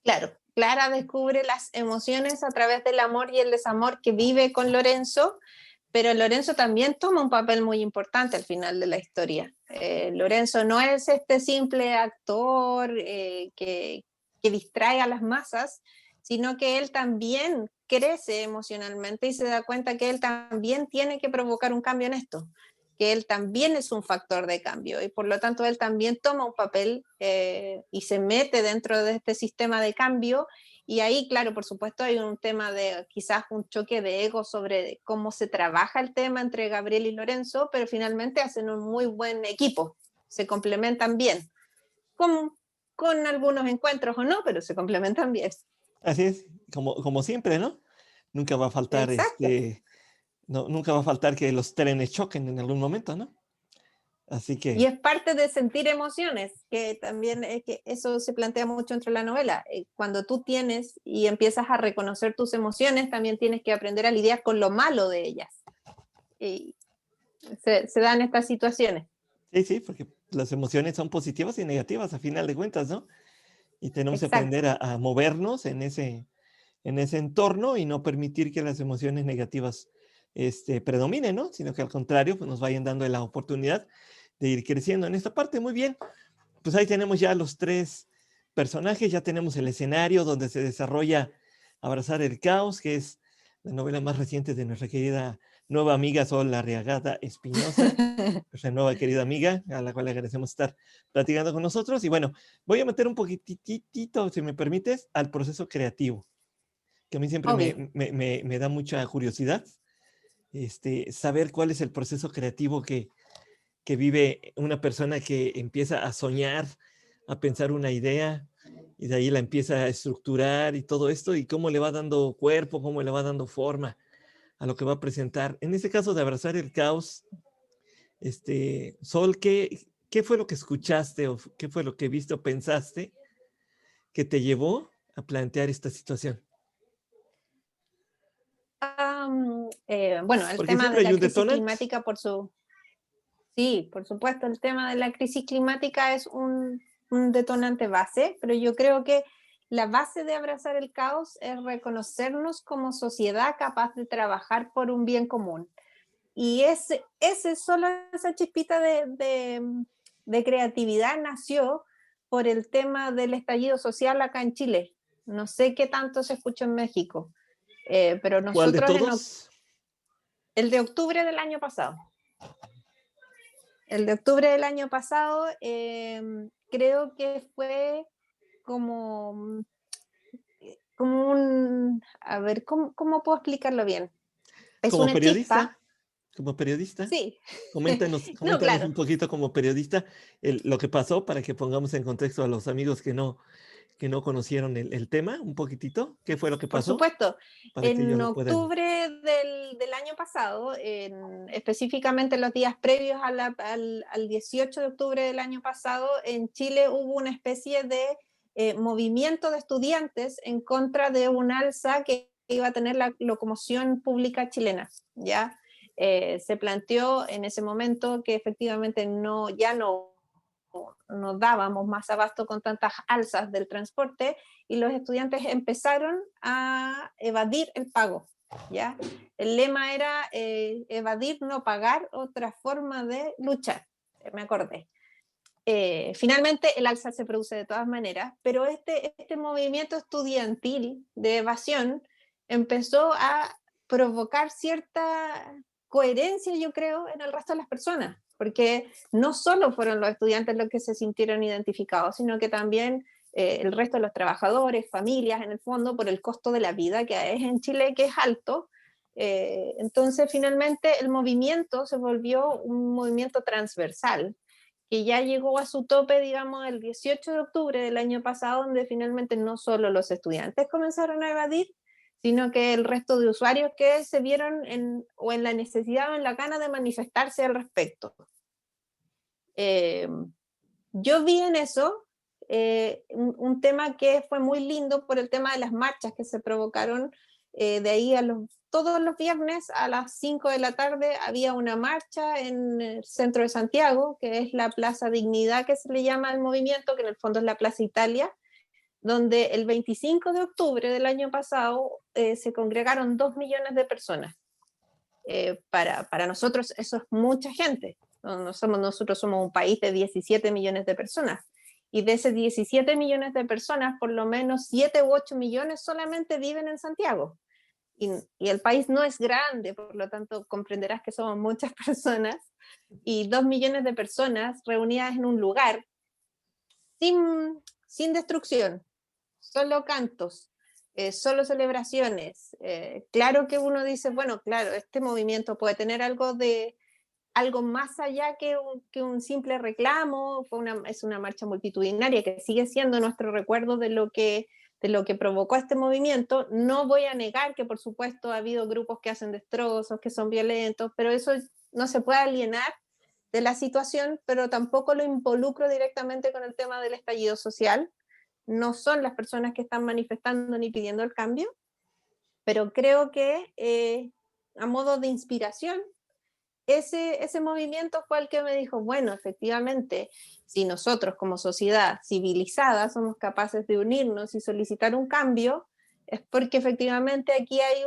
Claro, Clara descubre las emociones a través del amor y el desamor que vive con Lorenzo, pero Lorenzo también toma un papel muy importante al final de la historia. Lorenzo no es este simple actor que distrae a las masas, sino que él también crece emocionalmente y se da cuenta que él también tiene que provocar un cambio en esto, que él también es un factor de cambio y por lo tanto él también toma un papel y se mete dentro de este sistema de cambio. Y ahí, claro, por supuesto, hay un tema de quizás un choque de ego sobre cómo se trabaja el tema entre Gabriel y Lorenzo, pero finalmente hacen un muy buen equipo, se complementan bien, con, con algunos encuentros o no, pero se complementan bien. Así es, como siempre, ¿no? Nunca va a faltar, Exacto. no, nunca va a faltar que los trenes choquen en algún momento, ¿no? Así Y que, es parte de sentir emociones, que también es que eso se plantea mucho entre la novela. Cuando tú tienes y empiezas a reconocer tus emociones, también tienes que aprender a lidiar con lo malo de ellas. Y se dan estas situaciones. sí, sí, porque las emociones son positivas y negativas a final de cuentas, ¿no? Y tenemos que Exacto. aprender a movernos en ese entorno y no permitir que las emociones negativas predominen, ¿no? Sino que al contrario, pues nos vayan dando la oportunidad de ir creciendo en esta parte. Muy bien, pues ahí tenemos ya los tres personajes, ya tenemos el escenario donde se desarrolla Abrazar el Caos, que es la novela más reciente de nuestra querida nueva amiga Sol Arriagada Espinosa, nuestra nueva querida amiga, a la cual le agradecemos estar platicando con nosotros. Y bueno, voy a meter un poquitito, si me permites, al proceso creativo, que a mí siempre Obvio. me da mucha curiosidad, saber cuál es el proceso creativo que vive una persona que empieza a soñar, a pensar una idea y de ahí la empieza a estructurar y todo esto y cómo le va dando cuerpo, cómo le va dando forma a lo que va a presentar. En este caso de Abrazar el Caos, Sol, ¿qué fue lo que escuchaste o qué fue lo que viste o pensaste que te llevó a plantear esta situación? Bueno, el Porque tema de siempre hay la un crisis detonante. climática, sí, por supuesto, el tema de la crisis climática es un detonante base, pero yo creo que la base de Abrazar el Caos es reconocernos como sociedad capaz de trabajar por un bien común. Y solo esa chispita de creatividad nació por el tema del estallido social acá en Chile. No sé qué tanto se escuchó en México, pero ¿Cuál de nosotros todos? el de octubre del año pasado. El de octubre del año pasado creo que fue como, como un, a ver, ¿cómo puedo explicarlo bien? Es Como una periodista, chispa, como periodista. sí. No, Coméntanos un claro, poquito como periodista lo que pasó para que pongamos en contexto a los amigos que no conocieron el tema, un poquitito. ¿Qué fue lo que por pasó? supuesto. Para que ellos En lo puedan. octubre del año pasado, específicamente los días previos al 18 de octubre del año pasado, en Chile hubo una especie de movimiento de estudiantes en contra de un alza que iba a tener la locomoción pública chilena, ¿ya? Se planteó en ese momento que efectivamente ya no dábamos más abasto con tantas alzas del transporte y los estudiantes empezaron a evadir el pago. ¿Ya? El lema era evadir, no pagar, otra forma de luchar, me acordé. Finalmente el alza se produce de todas maneras, pero este movimiento estudiantil de evasión empezó a provocar cierta coherencia, yo creo, en el resto de las personas, porque no solo fueron los estudiantes los que se sintieron identificados, sino que también el resto de los trabajadores, familias, en el fondo, por el costo de la vida que es en Chile, que es alto. Entonces, finalmente, el movimiento se volvió un movimiento transversal que ya llegó a su tope, digamos, el 18 de octubre del año pasado, donde finalmente no solo los estudiantes comenzaron a evadir, sino que el resto de usuarios que se vieron o en la necesidad o en la gana de manifestarse al respecto. Eh, yo vi en eso un tema que fue muy lindo por el tema de las marchas que se provocaron de ahí a los todos los viernes a las 5 de la tarde había una marcha en el centro de Santiago, que es la Plaza Dignidad, que se le llama al movimiento, que en el fondo es la Plaza Italia, donde el 25 de octubre del año pasado se congregaron 2 millones de personas. Para nosotros eso es mucha gente. Nosotros somos un país de 17 millones de personas. Y de esos 17 millones de personas, por lo menos 7 u 8 millones solamente viven en Santiago. Y el país no es grande, por lo tanto comprenderás que somos muchas personas. Y 2 millones de personas reunidas en un lugar sin destrucción, solo cantos, solo celebraciones. Claro que uno dice, bueno, claro, este movimiento puede tener algo más allá que un simple reclamo, es una marcha multitudinaria que sigue siendo nuestro recuerdo de lo que provocó este movimiento. No voy a negar que por supuesto ha habido grupos que hacen destrozos, que son violentos, pero eso no se puede alienar de la situación, pero tampoco lo involucro directamente con el tema del estallido social. No son las personas que están manifestando ni pidiendo el cambio, pero creo que a modo de inspiración, ese movimiento fue el que me dijo, bueno, efectivamente, si nosotros como sociedad civilizada somos capaces de unirnos y solicitar un cambio, es porque efectivamente aquí hay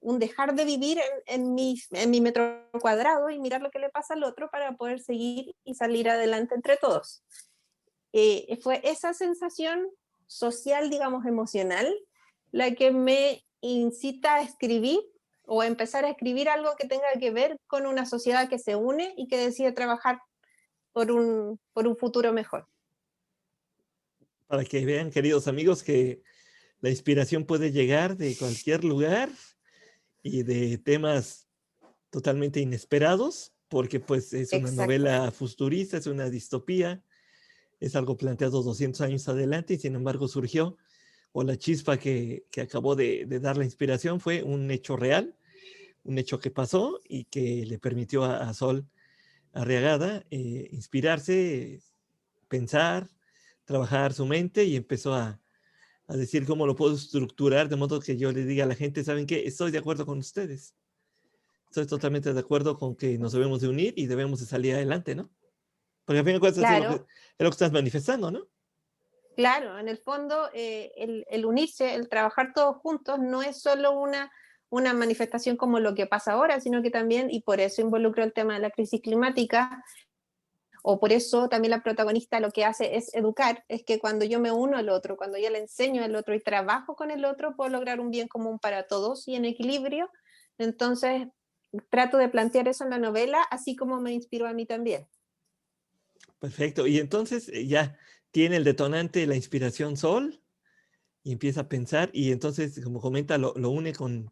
un dejar de vivir en mi metro cuadrado y mirar lo que le pasa al otro para poder seguir y salir adelante entre todos. Fue esa sensación social, digamos, emocional, la que me incita a escribir o a empezar a escribir algo que tenga que ver con una sociedad que se une y que decide trabajar por un futuro mejor. Para que vean, queridos amigos, que la inspiración puede llegar de cualquier lugar y de temas totalmente inesperados, porque pues es una Exacto. novela futurista, es una distopía, es algo planteado 200 años adelante y sin embargo surgió, o la chispa que acabó de dar la inspiración fue un hecho real, un hecho que pasó y que le permitió a Sol Arriagada inspirarse, pensar, trabajar su mente y empezó a decir cómo lo puedo estructurar de modo que yo le diga a la gente, ¿saben qué? Estoy de acuerdo con ustedes. Estoy totalmente de acuerdo con que nos debemos de unir y debemos de salir adelante, ¿no? Porque a fin de cuentas Claro, es lo que estás manifestando, ¿no? claro, en el fondo el unirse, el trabajar todos juntos no es solo una manifestación como lo que pasa ahora, sino que también, y por eso involucro el tema de la crisis climática, o por eso también la protagonista lo que hace es educar, es que cuando yo me uno al otro, cuando yo le enseño al otro y trabajo con el otro, puedo lograr un bien común para todos y en equilibrio. Entonces, trato de plantear eso en la novela, así como me inspiró a mí también. Perfecto. Y entonces ya tiene el detonante, la inspiración Sol, y empieza a pensar, y entonces, como comenta, lo une con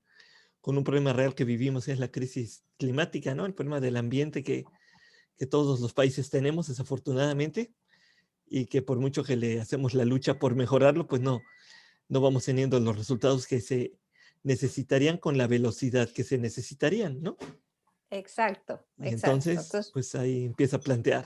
un problema real que vivimos, que es la crisis climática, ¿no? El problema del ambiente que todos los países tenemos, desafortunadamente, y que por mucho que le hacemos la lucha por mejorarlo, pues no vamos teniendo los resultados que se necesitarían con la velocidad que se necesitarían, ¿no? Exacto, Y exacto. entonces, Entonces, pues ahí empieza a plantear.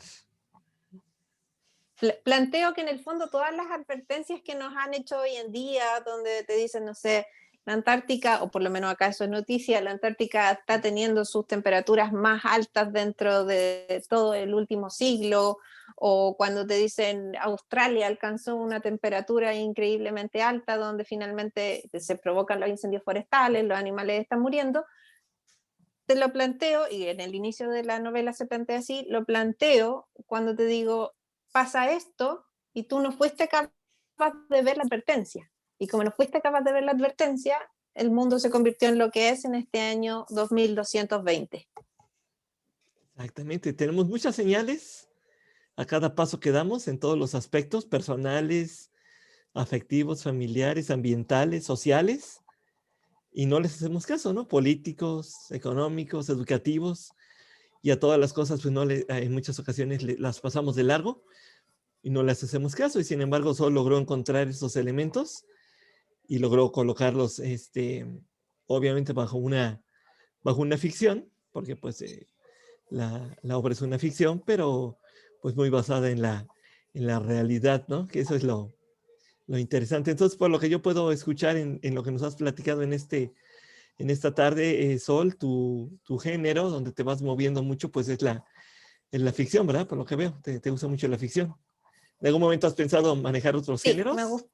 planteo que en el fondo todas las advertencias que nos han hecho hoy en día, donde te dicen, no sé, la Antártica, o por lo menos acá eso es noticia, la Antártica está teniendo sus temperaturas más altas dentro de todo el último siglo, o cuando te dicen Australia alcanzó una temperatura increíblemente alta donde finalmente se provocan los incendios forestales, los animales están muriendo, te lo planteo, y en el inicio de la novela se plantea así, lo planteo cuando te digo, pasa esto y tú no fuiste capaz de ver la advertencia. Y como no fuiste capaz de ver la advertencia, el mundo se convirtió en lo que es en este año 2220. Exactamente. Tenemos muchas señales a cada paso que damos en todos los aspectos personales, afectivos, familiares, ambientales, sociales, y no les hacemos caso, ¿no? Políticos, económicos, educativos, y a todas las cosas, pues en muchas ocasiones las pasamos de largo y no les hacemos caso, y sin embargo Sol logró encontrar esos elementos y logró colocarlos, obviamente bajo una ficción, porque pues la obra es una ficción, pero pues muy basada en la realidad, ¿no? Que eso es lo interesante. Entonces, por lo que yo puedo escuchar en lo que nos has platicado en esta tarde, Sol, tu género, donde te vas moviendo mucho, pues es la ficción, ¿verdad? Por lo que veo, te gusta mucho la ficción. ¿En algún momento has pensado manejar otros Sí, me géneros? gusta.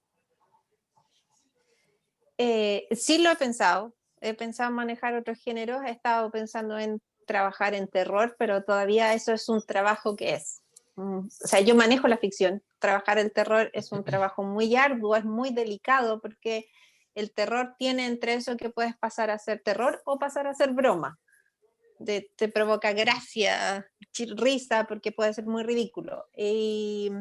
Sí lo he pensado manejar otros géneros, he estado pensando en trabajar en terror, pero todavía eso es un trabajo que es. O sea, yo manejo la ficción, trabajar el terror es un trabajo muy arduo, es muy delicado, porque el terror tiene entre eso que puedes pasar a ser terror o pasar a ser broma. Te provoca gracia, risa, porque puede ser muy ridículo. Y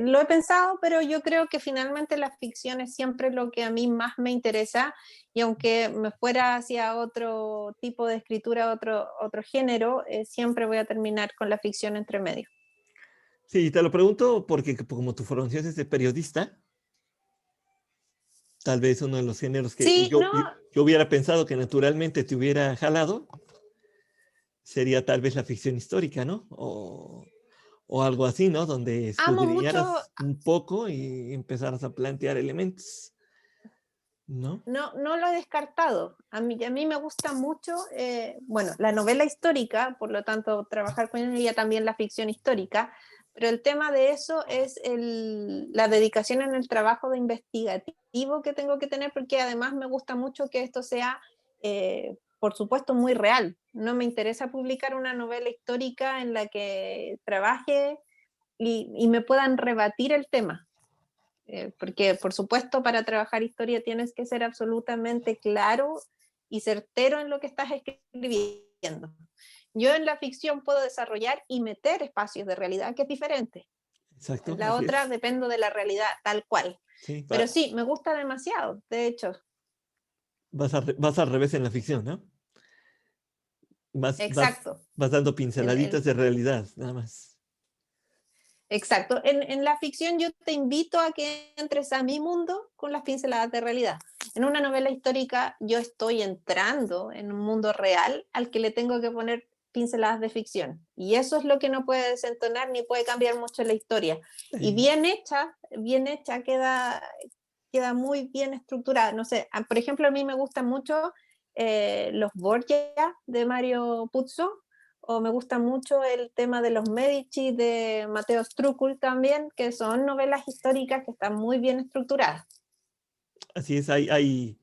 lo he pensado, pero yo creo que finalmente la ficción es siempre lo que a mí más me interesa, y aunque me fuera hacia otro tipo de escritura, otro género, siempre voy a terminar con la ficción entre medio. Sí, te lo pregunto porque como tu formación es de periodista, tal vez uno de los géneros que Sí, no, yo hubiera pensado que naturalmente te hubiera jalado sería tal vez la ficción histórica, ¿no? O algo así, ¿no? Donde amo mucho, escudriñaras un poco y empezaras a plantear elementos, ¿no? no lo he descartado. A mí me gusta mucho, bueno, la novela histórica, por lo tanto, trabajar con ella, también la ficción histórica, pero el tema de eso es la dedicación en el trabajo de investigativo que tengo que tener, porque además me gusta mucho que esto sea, por supuesto, muy real. No me interesa publicar una novela histórica en la que trabaje y me puedan rebatir el tema. Porque por supuesto para trabajar historia tienes que ser absolutamente claro y certero en lo que estás escribiendo. Yo en la ficción puedo desarrollar y meter espacios de realidad, que es diferente. Exacto, En la así otra es. dependo de la realidad tal cual. Sí, Pero sí, me gusta demasiado, de hecho. vas al revés en la ficción, ¿no? Vas, vas, Exacto. vas dando En, pinceladitas en, de realidad, nada más. exacto. En la ficción yo te invito a que entres a mi mundo con las pinceladas de realidad. En una novela histórica yo estoy entrando en un mundo real al que le tengo que poner pinceladas de ficción. Y eso es lo que no puede desentonar ni puede cambiar mucho la historia. Y Sí. bien hecha queda muy bien estructurada. No sé, por ejemplo, a mí me gustan mucho los Borgia de Mario Puzo, o me gusta mucho el tema de los Medici de Matteo Strúcul también, que son novelas históricas que están muy bien estructuradas. Así es, hay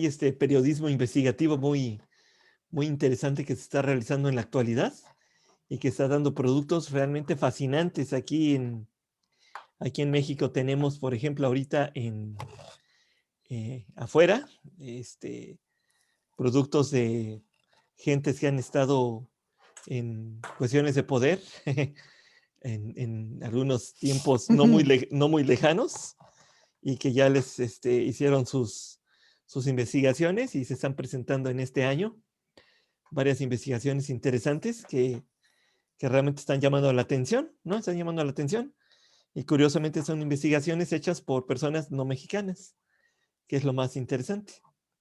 este periodismo investigativo muy interesante que se está realizando en la actualidad y que está dando productos realmente fascinantes aquí en México. Tenemos, por ejemplo, ahorita afuera, productos de gentes que han estado en cuestiones de poder en algunos tiempos no muy lejanos y que ya les hicieron sus investigaciones y se están presentando en este año varias investigaciones interesantes que realmente están llamando la atención, ¿no? Están llamando la atención. Y curiosamente son investigaciones hechas por personas no mexicanas, que es lo más interesante,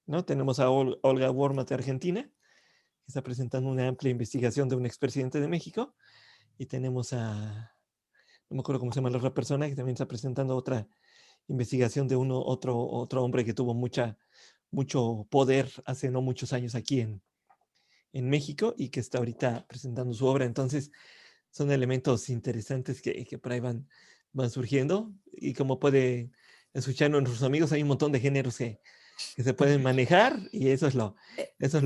¿no? Tenemos a Olga Wormat de Argentina, que está presentando una amplia investigación de un expresidente de México, y tenemos no me acuerdo cómo se llama la otra persona, que también está presentando otra investigación de otro hombre que tuvo mucho poder hace no muchos años aquí en México y que está ahorita presentando su obra. Entonces, son elementos interesantes que por ahí van surgiendo y como puede escuchar nuestros amigos, hay un montón de géneros que se pueden manejar y eso es lo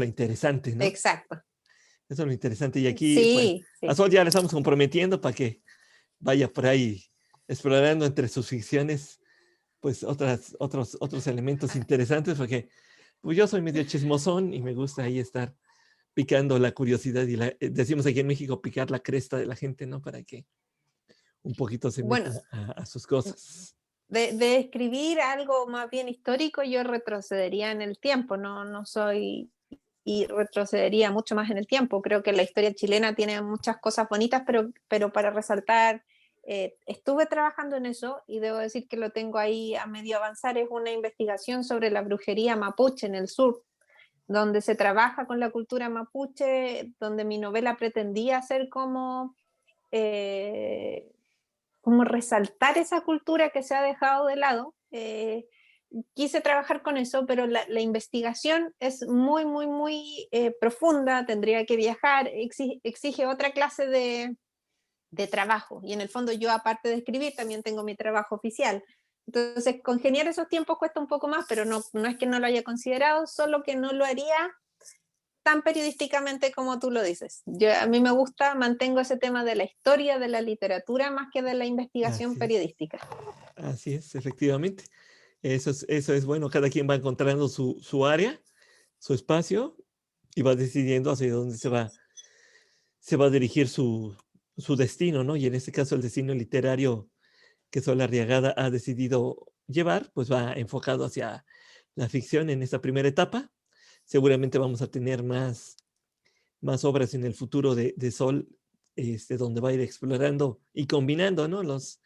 interesante, ¿no? Exacto. Eso es lo interesante. Y aquí, pues, Sí, a sí. Sol ya le estamos comprometiendo para que vaya por ahí explorando entre sus ficciones, pues, otros elementos interesantes, porque pues, yo soy medio chismosón y me gusta ahí estar picando la curiosidad y decimos aquí en México picar la cresta de la gente, ¿no? Para que un poquito se meta Bueno, a sus cosas. de escribir algo más bien histórico, yo retrocedería en el tiempo, no soy, y retrocedería mucho más en el tiempo. Creo que la historia chilena tiene muchas cosas bonitas, pero para resaltar, estuve trabajando en eso y debo decir que lo tengo ahí a medio avanzar. Es una investigación sobre la brujería mapuche en el sur, donde se trabaja con la cultura mapuche, donde mi novela pretendía ser eh, como resaltar esa cultura que se ha dejado de lado. quise trabajar con eso, pero la investigación es muy, muy, muy profunda, tendría que viajar, exige otra clase de trabajo. Y en el fondo yo, aparte de escribir, también tengo mi trabajo oficial. Entonces, congeniar esos tiempos cuesta un poco más, pero no es que no lo haya considerado, solo que no lo haría tan periodísticamente como tú lo dices. A mí me gusta, mantengo ese tema de la historia, de la literatura, más que de la investigación periodística. Así es, efectivamente. Eso es bueno, cada quien va encontrando su área, su espacio, y va decidiendo hacia dónde se va a dirigir su destino, ¿no? Y en este caso el destino literario que Sol Arriagada ha decidido llevar, pues va enfocado hacia la ficción en esta primera etapa. Seguramente vamos a tener más obras en el futuro de Sol, donde va a ir explorando y combinando, ¿no? Los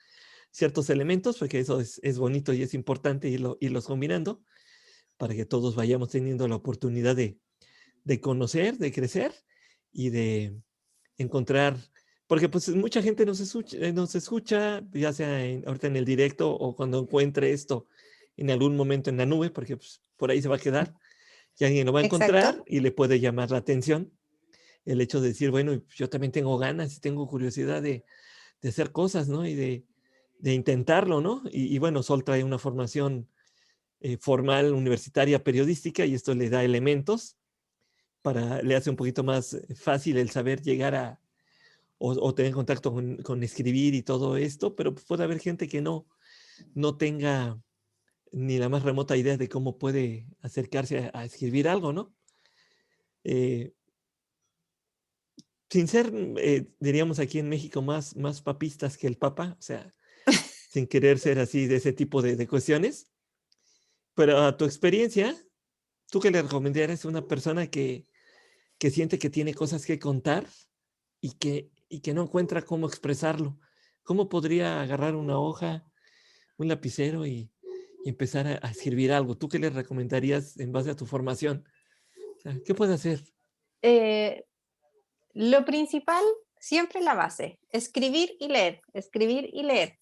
ciertos elementos, porque eso es bonito y es importante irlos combinando para que todos vayamos teniendo la oportunidad de conocer, de crecer y de encontrar, porque pues mucha gente nos escucha ya sea ahorita en el directo o cuando encuentre esto en algún momento en la nube, porque pues, por ahí se va a quedar y alguien lo va a encontrar. Exacto. Y le puede llamar la atención el hecho de decir, bueno, yo también tengo ganas y tengo curiosidad de hacer cosas, ¿no? Y de intentarlo, ¿no? Y bueno, Sol trae una formación formal, universitaria, periodística, y esto le da elementos le hace un poquito más fácil el saber llegar a, o tener contacto con escribir y todo esto, pero puede haber gente que no tenga ni la más remota idea de cómo puede acercarse a escribir algo, ¿no? Sin ser, diríamos aquí en México, más papistas que el Papa, o sea, sin querer ser así de ese tipo de cuestiones, pero a tu experiencia, ¿tú qué le recomendarías a una persona que siente que tiene cosas que contar y que no encuentra cómo expresarlo? ¿Cómo podría agarrar una hoja, un lapicero y empezar a escribir algo? ¿Tú qué le recomendarías en base a tu formación? O sea, ¿qué puede hacer? Lo principal, siempre la base, escribir y leer, escribir y leer.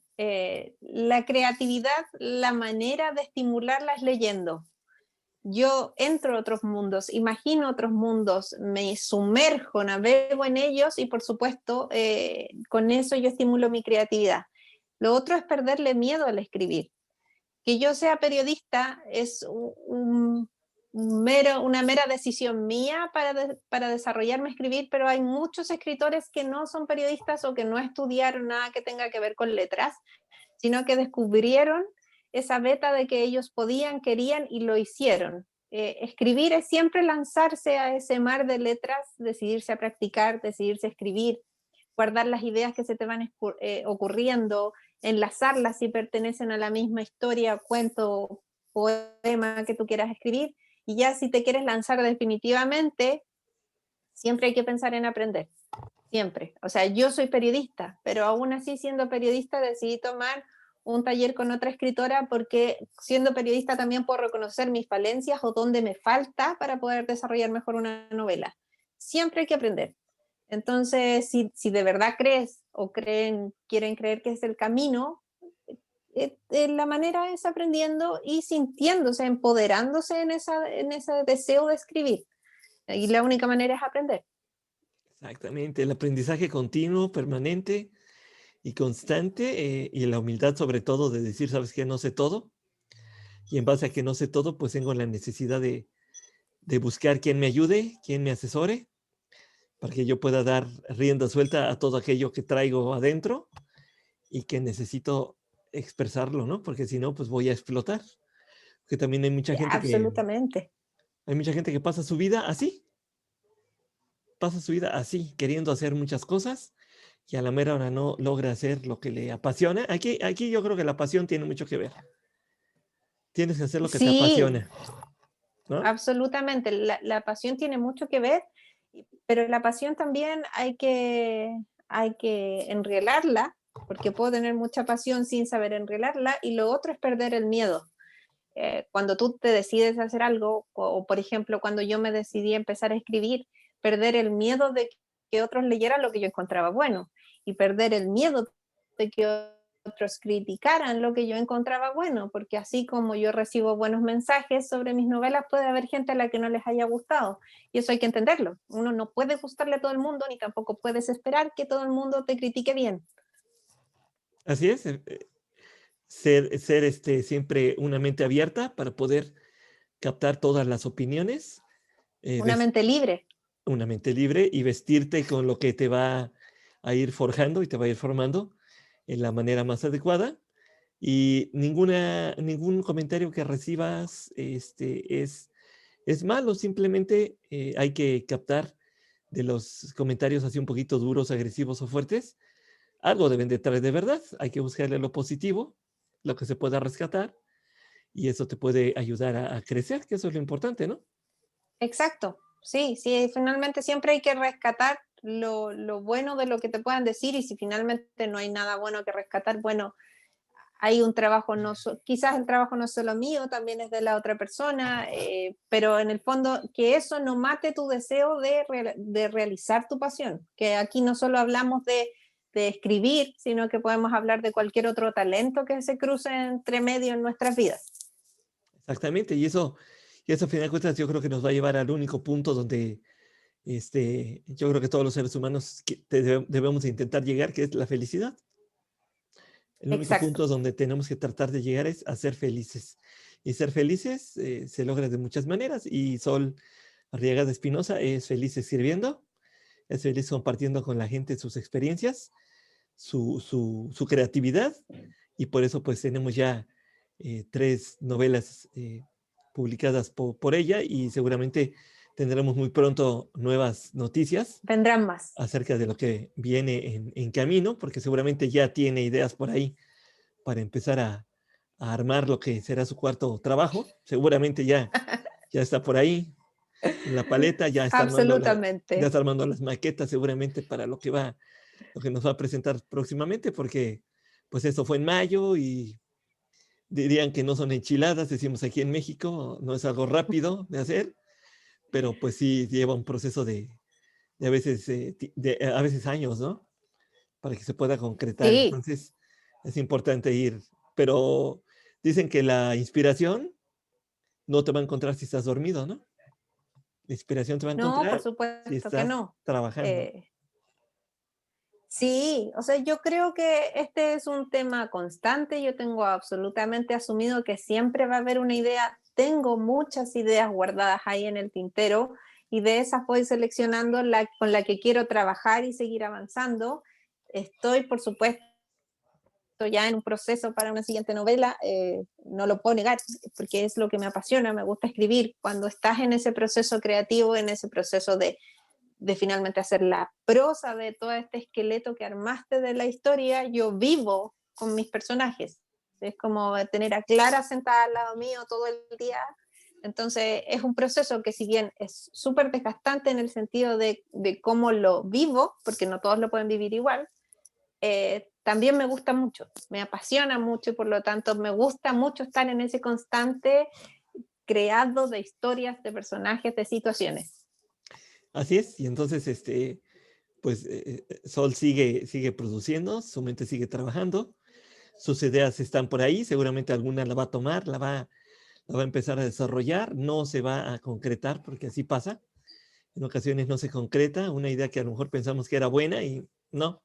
La creatividad, la manera de estimularla es leyendo. Yo entro a otros mundos, imagino otros mundos, me sumerjo, navego en ellos y por supuesto con eso yo estimulo mi creatividad. Lo otro es perderle miedo al escribir. Que yo sea periodista es una mera decisión mía para desarrollarme a escribir, pero hay muchos escritores que no son periodistas o que no estudiaron nada que tenga que ver con letras, sino que descubrieron esa beta de que ellos podían, querían y lo hicieron. Escribir es siempre lanzarse a ese mar de letras, decidirse a practicar, decidirse a escribir, guardar las ideas que se te van ocurriendo, enlazarlas si pertenecen a la misma historia, cuento, poema que tú quieras escribir, y ya si te quieres lanzar definitivamente, siempre hay que pensar en aprender, siempre. O sea, yo soy periodista, pero aún así siendo periodista decidí tomar un taller con otra escritora porque siendo periodista también puedo reconocer mis falencias o dónde me falta para poder desarrollar mejor una novela. Siempre hay que aprender. Entonces, si de verdad crees o quieren creer que es el camino, la manera es aprendiendo y sintiéndose, empoderándose en ese deseo de escribir. Y la única manera es aprender. Exactamente, el aprendizaje continuo, permanente y constante, y la humildad sobre todo de decir, ¿sabes qué? No sé todo. Y en base a que no sé todo, pues tengo la necesidad de buscar quien me ayude, quien me asesore, para que yo pueda dar rienda suelta a todo aquello que traigo adentro y que necesito expresarlo, ¿no? Porque si no, pues voy a explotar. Porque también hay mucha gente Absolutamente. Hay mucha gente que pasa su vida así, queriendo hacer muchas cosas y a la mera hora no logra hacer lo que le apasiona. Aquí yo creo que la pasión tiene mucho que ver. Tienes que hacer lo que te apasiona, ¿no? Absolutamente. La pasión tiene mucho que ver, pero la pasión también hay que enrielarla, porque puedo tener mucha pasión sin saber enrielarla, y lo otro es perder el miedo. Cuando tú te decides a hacer algo, o por ejemplo, cuando yo me decidí a empezar a escribir, perder el miedo de que otros leyeran lo que yo encontraba bueno, y perder el miedo de que otros criticaran lo que yo encontraba bueno, porque así como yo recibo buenos mensajes sobre mis novelas, puede haber gente a la que no les haya gustado. Y eso hay que entenderlo. Uno no puede gustarle a todo el mundo, ni tampoco puedes esperar que todo el mundo te critique bien. Así es, ser siempre una mente abierta para poder captar todas las opiniones, Una mente libre. una mente libre y vestirte con lo que te va a ir forjando y te va a ir formando en la manera más adecuada. Y ningún comentario que recibas es malo, simplemente hay que captar de los comentarios así un poquito duros, agresivos o fuertes. Algo deben de traer de verdad, hay que buscarle lo positivo, lo que se pueda rescatar, y eso te puede ayudar a crecer, que eso es lo importante, ¿no? Exacto. Sí, sí, finalmente siempre hay que rescatar lo bueno de lo que te puedan decir y si finalmente no hay nada bueno que rescatar, bueno, hay un trabajo, quizás el trabajo no es solo mío, también es de la otra persona, pero en el fondo que eso no mate tu deseo de realizar tu pasión, que aquí no solo hablamos de escribir, sino que podemos hablar de cualquier otro talento que se cruce entre medio en nuestras vidas. Exactamente, y eso a final de cuentas yo creo que nos va a llevar al único punto donde yo creo que todos los seres humanos debemos de intentar llegar, que es la felicidad. El único Exacto. punto donde tenemos que tratar de llegar es a ser felices. Y ser felices se logra de muchas maneras. Y Sol Arriaga de Espinosa es feliz escribiendo, es feliz compartiendo con la gente sus experiencias, su creatividad. Y por eso pues tenemos ya 3 novelas publicadas por ella y seguramente tendremos muy pronto nuevas noticias Vendrán más. acerca de lo que viene en camino, porque seguramente ya tiene ideas por ahí para empezar a armar lo que será su cuarto trabajo. Seguramente ya está por ahí en la paleta, ya Absolutamente. está armando las maquetas seguramente para lo que nos va a presentar próximamente, porque pues eso fue en mayo y dirían que no son enchiladas, decimos aquí en México, no es algo rápido de hacer, pero pues sí lleva un proceso de a veces años, ¿no? Para que se pueda concretar. Sí. Entonces, es importante ir, pero dicen que la inspiración no te va a encontrar si estás dormido, ¿no? La inspiración te va a No, por encontrar si supuesto que estás no. trabajando. Eh, sí, o sea, yo creo que este es un tema constante. Yo tengo absolutamente asumido que siempre va a haber una idea. Tengo muchas ideas guardadas ahí en el tintero y de esas voy seleccionando la con la que quiero trabajar y seguir avanzando. Estoy, por supuesto, ya en un proceso para una siguiente novela, no lo puedo negar, porque es lo que me apasiona, me gusta escribir. Cuando estás en ese proceso creativo, en ese proceso de finalmente hacer la prosa de todo este esqueleto que armaste de la historia, yo vivo con mis personajes. Es como tener a Clara sentada al lado mío todo el día. Entonces es un proceso que si bien es súper desgastante en el sentido de cómo lo vivo, porque no todos lo pueden vivir igual, también me gusta mucho, me apasiona mucho y por lo tanto me gusta mucho estar en ese constante creado de historias, de personajes, de situaciones. Así es, y entonces, pues Sol sigue produciendo, su mente sigue trabajando, sus ideas están por ahí, seguramente alguna la va a tomar, la va a empezar a desarrollar, no se va a concretar porque así pasa. En ocasiones no se concreta una idea que a lo mejor pensamos que era buena y no,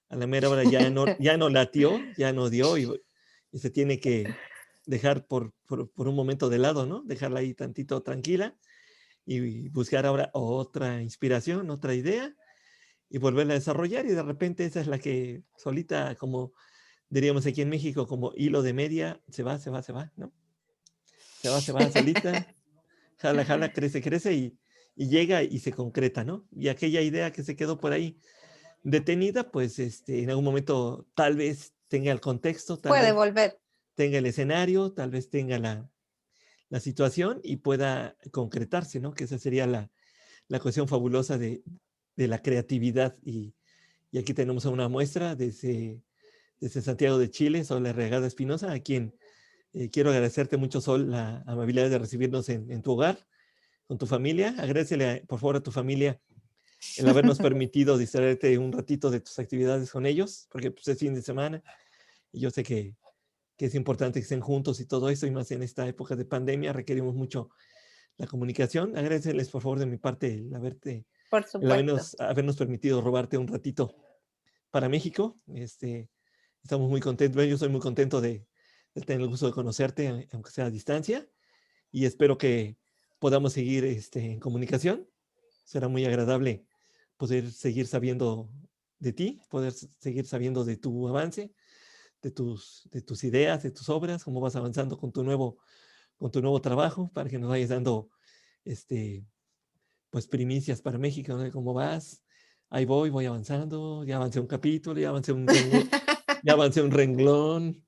a la mera hora ya no latió, ya no dio y se tiene que dejar por un momento de lado, ¿no? Dejarla ahí tantito tranquila y buscar ahora otra inspiración, otra idea y volverla a desarrollar y de repente esa es la que solita, como diríamos aquí en México, como hilo de media, se va, ¿no? Se va solita, jala, jala, crece y llega y se concreta, ¿no? Y aquella idea que se quedó por ahí detenida, pues en algún momento tal vez tenga el contexto, tal Puede vez volver. tenga el escenario, tal vez tenga la situación y pueda concretarse, ¿no? Que esa sería la cuestión fabulosa de la creatividad. Y aquí tenemos a una muestra desde Santiago de Chile, Sol Regada Espinosa, a quien quiero agradecerte mucho, Sol, la amabilidad de recibirnos en tu hogar, con tu familia. Agradecele, por favor, a tu familia el habernos permitido distraerte un ratito de tus actividades con ellos, porque pues, es fin de semana Y yo sé que es importante que estén juntos y todo eso, y más en esta época de pandemia requerimos mucho la comunicación. Agradeceles por favor de mi parte Por el supuesto. habernos permitido robarte un ratito para México. Estamos muy contentos, yo soy muy contento de tener el gusto de conocerte, aunque sea a distancia, y espero que podamos seguir en comunicación. Será muy agradable poder seguir sabiendo de ti, poder seguir sabiendo de tu avance, de tus ideas, de tus obras, cómo vas avanzando con tu nuevo trabajo, para que nos vayas dando este, pues primicias para México, ¿no? ¿Cómo vas? Ahí voy avanzando, ya avancé un capítulo, ya avancé un renglón,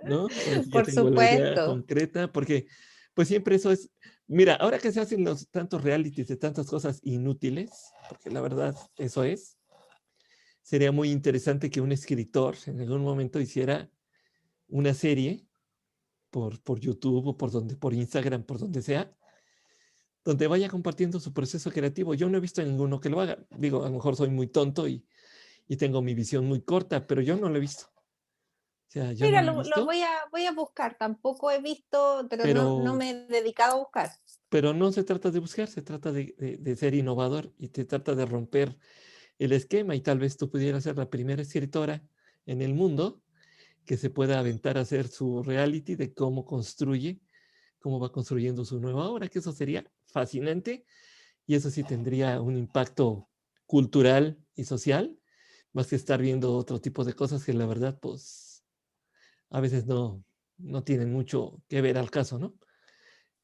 ¿no? Ahora sí ya Por tengo la idea supuesto. concreta, porque pues siempre eso es, mira, ahora que se hacen los tantos realities de tantas cosas inútiles, porque la verdad eso es, sería muy interesante que un escritor en algún momento hiciera una serie por YouTube o por Instagram, por donde sea, donde vaya compartiendo su proceso creativo. Yo no he visto a ninguno que lo haga. Digo, a lo mejor soy muy tonto y tengo mi visión muy corta, pero yo no lo he visto. O sea, yo no Mira, lo he lo visto, voy a buscar. Tampoco he visto, pero no pero, me he dedicado a buscar. pero no se trata de buscar, se trata de ser innovador y se trata de romper el esquema, y tal vez tú pudieras ser la primera escritora en el mundo que se pueda aventar a hacer su reality de cómo construye, cómo va construyendo su nueva obra, que eso sería fascinante, y eso sí tendría un impacto cultural y social, más que estar viendo otro tipo de cosas que la verdad, pues, a veces no tienen mucho que ver al caso, ¿no?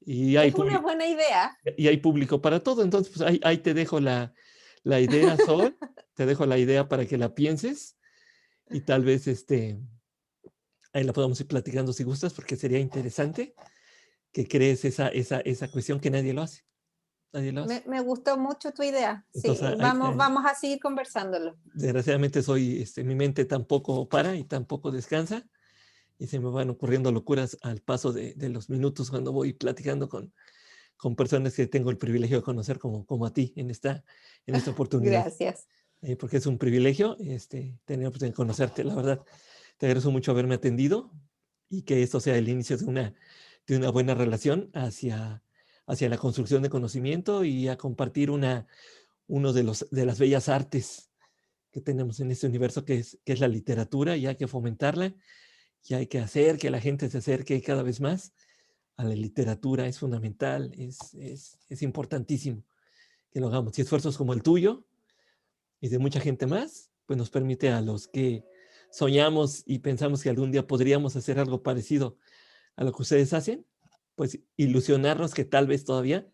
Y hay, Es una buena idea. y hay público para todo, entonces, pues ahí te dejo la idea, Sol, te dejo la idea para que la pienses, y tal vez ahí la podamos ir platicando si gustas, porque sería interesante que crees esa cuestión que nadie lo hace, nadie lo hace. Me gustó mucho tu idea. Entonces, Sí, vamos a seguir conversándolo. desgraciadamente mi mente tampoco para y tampoco descansa, y se me van ocurriendo locuras al paso de los minutos cuando voy platicando con personas que tengo el privilegio de conocer como a ti en esta oportunidad. Gracias. Porque es un privilegio tener la oportunidad de conocerte, la verdad. Te agradezco mucho haberme atendido, y que esto sea el inicio de una buena relación hacia la construcción de conocimiento y a compartir uno de las bellas artes que tenemos en este universo, que es la literatura, y hay que fomentarla, y hay que hacer que la gente se acerque cada vez más a la literatura. Es fundamental, es importantísimo que lo hagamos. Y esfuerzos como el tuyo y de mucha gente más, pues nos permite a los que soñamos y pensamos que algún día podríamos hacer algo parecido a lo que ustedes hacen, pues ilusionarnos que tal vez todavía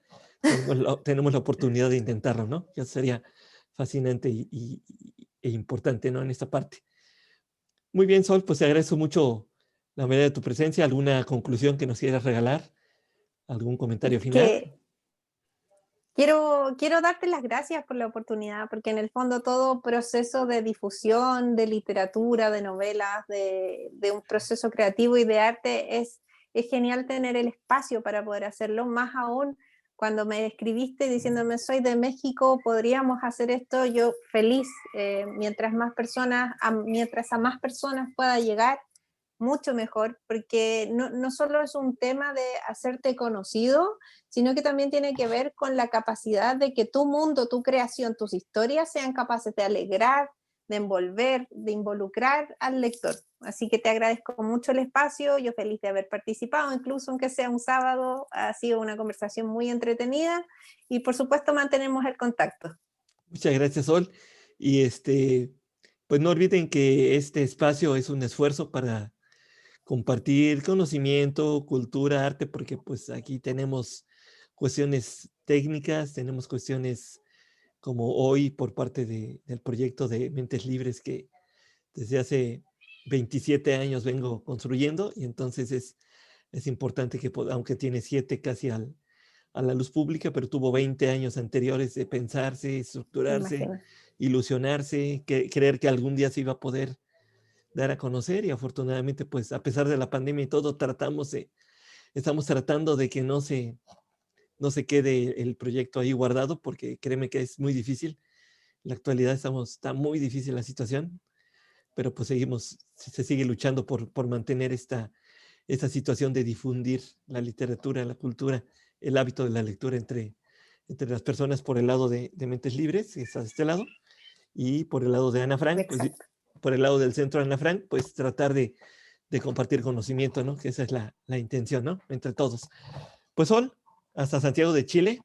tenemos la oportunidad de intentarlo, ¿no? Ya sería fascinante e importante, ¿no? En esta parte. Muy bien, Sol, pues te agradezco mucho la medida de tu presencia. ¿Alguna conclusión que nos quieras regalar? ¿Algún comentario final? Que quiero darte las gracias por la oportunidad, porque en el fondo todo proceso de difusión, de literatura, de novelas, de un proceso creativo y de arte es genial tener el espacio para poder hacerlo, más aún cuando me escribiste diciéndome soy de México, podríamos hacer esto, yo feliz, mientras a más personas pueda llegar, mucho mejor, porque no solo es un tema de hacerte conocido, sino que también tiene que ver con la capacidad de que tu mundo, tu creación, tus historias sean capaces de alegrar, de envolver, de involucrar al lector. Así que te agradezco mucho el espacio, yo feliz de haber participado, incluso aunque sea un sábado, ha sido una conversación muy entretenida y por supuesto mantenemos el contacto. Muchas gracias, Sol. Y pues no olviden que este espacio es un esfuerzo para compartir conocimiento, cultura, arte, porque pues aquí tenemos cuestiones técnicas, tenemos cuestiones como hoy por parte del proyecto de Mentes Libres, que desde hace 27 años vengo construyendo, y entonces es importante que, aunque tiene 7 casi a la luz pública, pero tuvo 20 años anteriores de pensarse, Me estructurarse, imagino. ilusionarse, creer que algún día se iba a poder dar a conocer, y afortunadamente, pues a pesar de la pandemia y todo, estamos tratando de que no se quede el proyecto ahí guardado, porque créeme que es muy difícil. En la actualidad está muy difícil la situación, pero pues se sigue luchando por mantener esta situación de difundir la literatura, la cultura, el hábito de la lectura entre las personas por el lado de Mentes Libres, que está de este lado, y por el lado de Ana Frank, pues por el lado del centro Ana Frank, pues tratar de compartir conocimiento, ¿no? Que esa es la intención, ¿no? Entre todos. Pues Sol, hasta Santiago de Chile,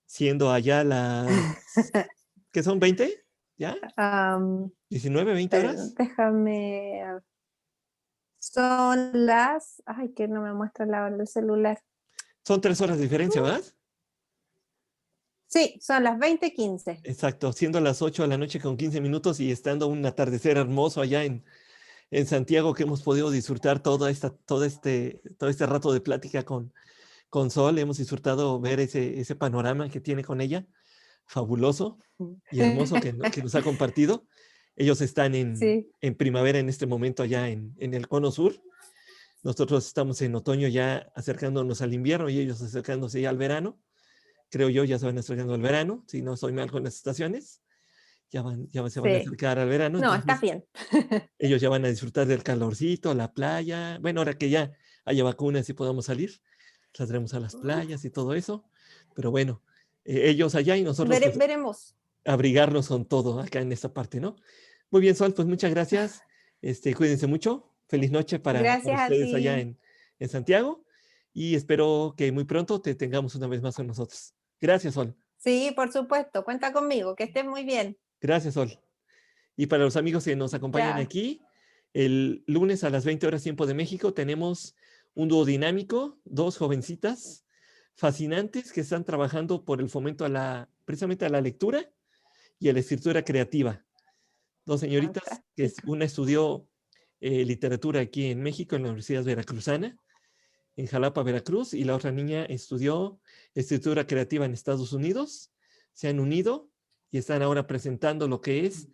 siendo allá las, ¿qué son? ¿20? ¿Ya? 19, 20 horas. Déjame. Son las. Ay, que no me muestra la hora del celular. Son 3 horas de diferencia, ¿verdad? Sí, son las 20:15. Exacto, siendo las 8 de la noche con 15 minutos y estando un atardecer hermoso allá en Santiago, que hemos podido disfrutar todo este rato de plática con Sol. Hemos disfrutado ver ese panorama que tiene con ella, fabuloso y hermoso que nos ha compartido. Ellos están en primavera en este momento allá en el Cono Sur. Nosotros estamos en otoño ya acercándonos al invierno y ellos acercándose ya al verano. Creo yo ya se van acercando al verano, si no estoy mal con las estaciones. Ya se van a acercar al verano. No, entonces, está bien. ellos ya van a disfrutar del calorcito, la playa. Bueno, ahora que ya haya vacunas y podamos salir, saldremos a las playas y todo eso. Pero bueno, ellos allá y nosotros pues, veremos. Abrigarnos con todo acá en esta parte, ¿no? Muy bien, Sol, pues muchas gracias. Cuídense mucho. Feliz noche para ustedes allá en Santiago. Y espero que muy pronto te tengamos una vez más con nosotros. Gracias, Sol. Sí, por supuesto. Cuenta conmigo. Que estés muy bien. Gracias, Sol. Y para los amigos que nos acompañan aquí, el lunes a las 20 horas tiempo de México tenemos un dúo dinámico, 2 jovencitas fascinantes que están trabajando por el fomento precisamente a la lectura y a la escritura creativa. 2 señoritas, que una estudió literatura aquí en México, en la Universidad Veracruzana, en Jalapa, Veracruz, y la otra niña estudió escritura creativa en Estados Unidos. Se han unido y están ahora presentando lo que es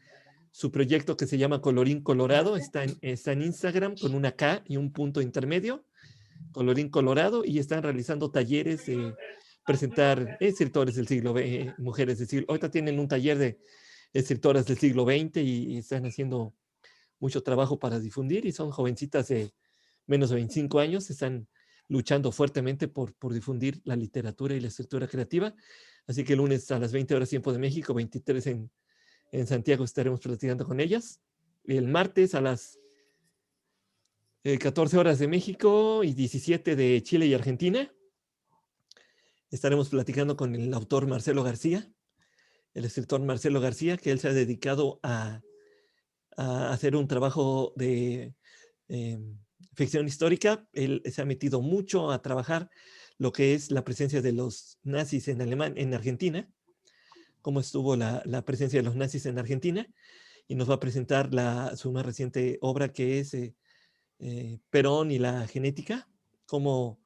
su proyecto que se llama Colorín Colorado. Está en Instagram con una K y un punto intermedio, Colorín Colorado, y están realizando talleres de presentar escritores del siglo XX, mujeres del siglo. Ahorita tienen un taller de escritoras del siglo XX y están haciendo mucho trabajo para difundir, y son jovencitas de menos de 25 años, están luchando fuertemente por difundir la literatura y la escritura creativa. Así que el lunes a las 20 horas tiempo de México, 23 en Santiago, estaremos platicando con ellas. El martes a las 14 horas de México y 17 de Chile y Argentina, estaremos platicando con el autor Marcelo García, el escritor Marcelo García, que él se ha dedicado a hacer un trabajo de ficción histórica. Él se ha metido mucho a trabajar lo que es la presencia de los nazis en Argentina, cómo estuvo la presencia de los nazis en Argentina, y nos va a presentar su más reciente obra, que es Perón y la genética, cómo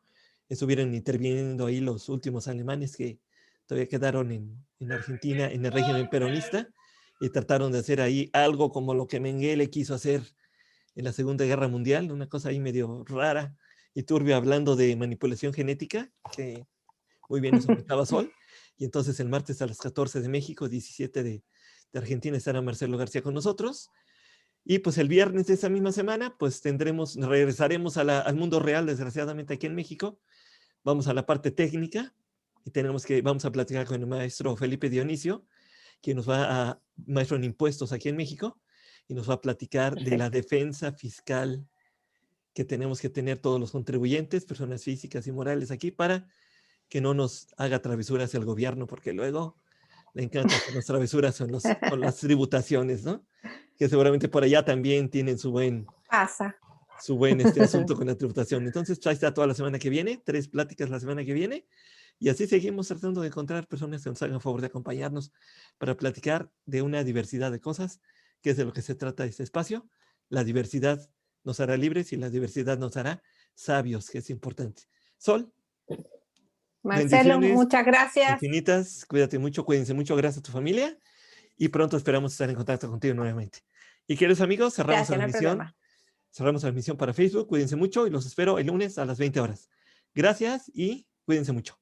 estuvieron interviniendo ahí los últimos alemanes que todavía quedaron en Argentina en el régimen peronista, y trataron de hacer ahí algo como lo que Mengele quiso hacer en la Segunda Guerra Mundial, una cosa ahí medio rara y turbia, hablando de manipulación genética, que muy bien nos explicaba Sol. Y entonces el martes a las 14 de México, 17 de Argentina, estará Marcelo García con nosotros. Y pues el viernes de esa misma semana, pues regresaremos al mundo real, desgraciadamente, aquí en México. Vamos a la parte técnica y vamos a platicar con el maestro Felipe Dionisio, quien maestro en impuestos aquí en México, y nos va a platicar de la defensa fiscal que tenemos que tener todos los contribuyentes, personas físicas y morales aquí, para que no nos haga travesuras el gobierno, porque luego le encanta hacer las travesuras con las tributaciones, ¿no? Que seguramente por allá también tienen su buen asunto con la tributación. Entonces, ahí está toda la semana que viene, 3 pláticas la semana que viene, y así seguimos tratando de encontrar personas que nos hagan favor de acompañarnos para platicar de una diversidad de cosas, que es de lo que se trata este espacio. La diversidad nos hará libres y la diversidad nos hará sabios, que es importante. Sol, Marcelo, muchas gracias. Infinitas, cuídate mucho, cuídense mucho, gracias a tu familia, y pronto esperamos estar en contacto contigo nuevamente. Y queridos amigos, cerramos la transmisión para Facebook. Cuídense mucho y los espero el lunes a las 20 horas. Gracias y cuídense mucho.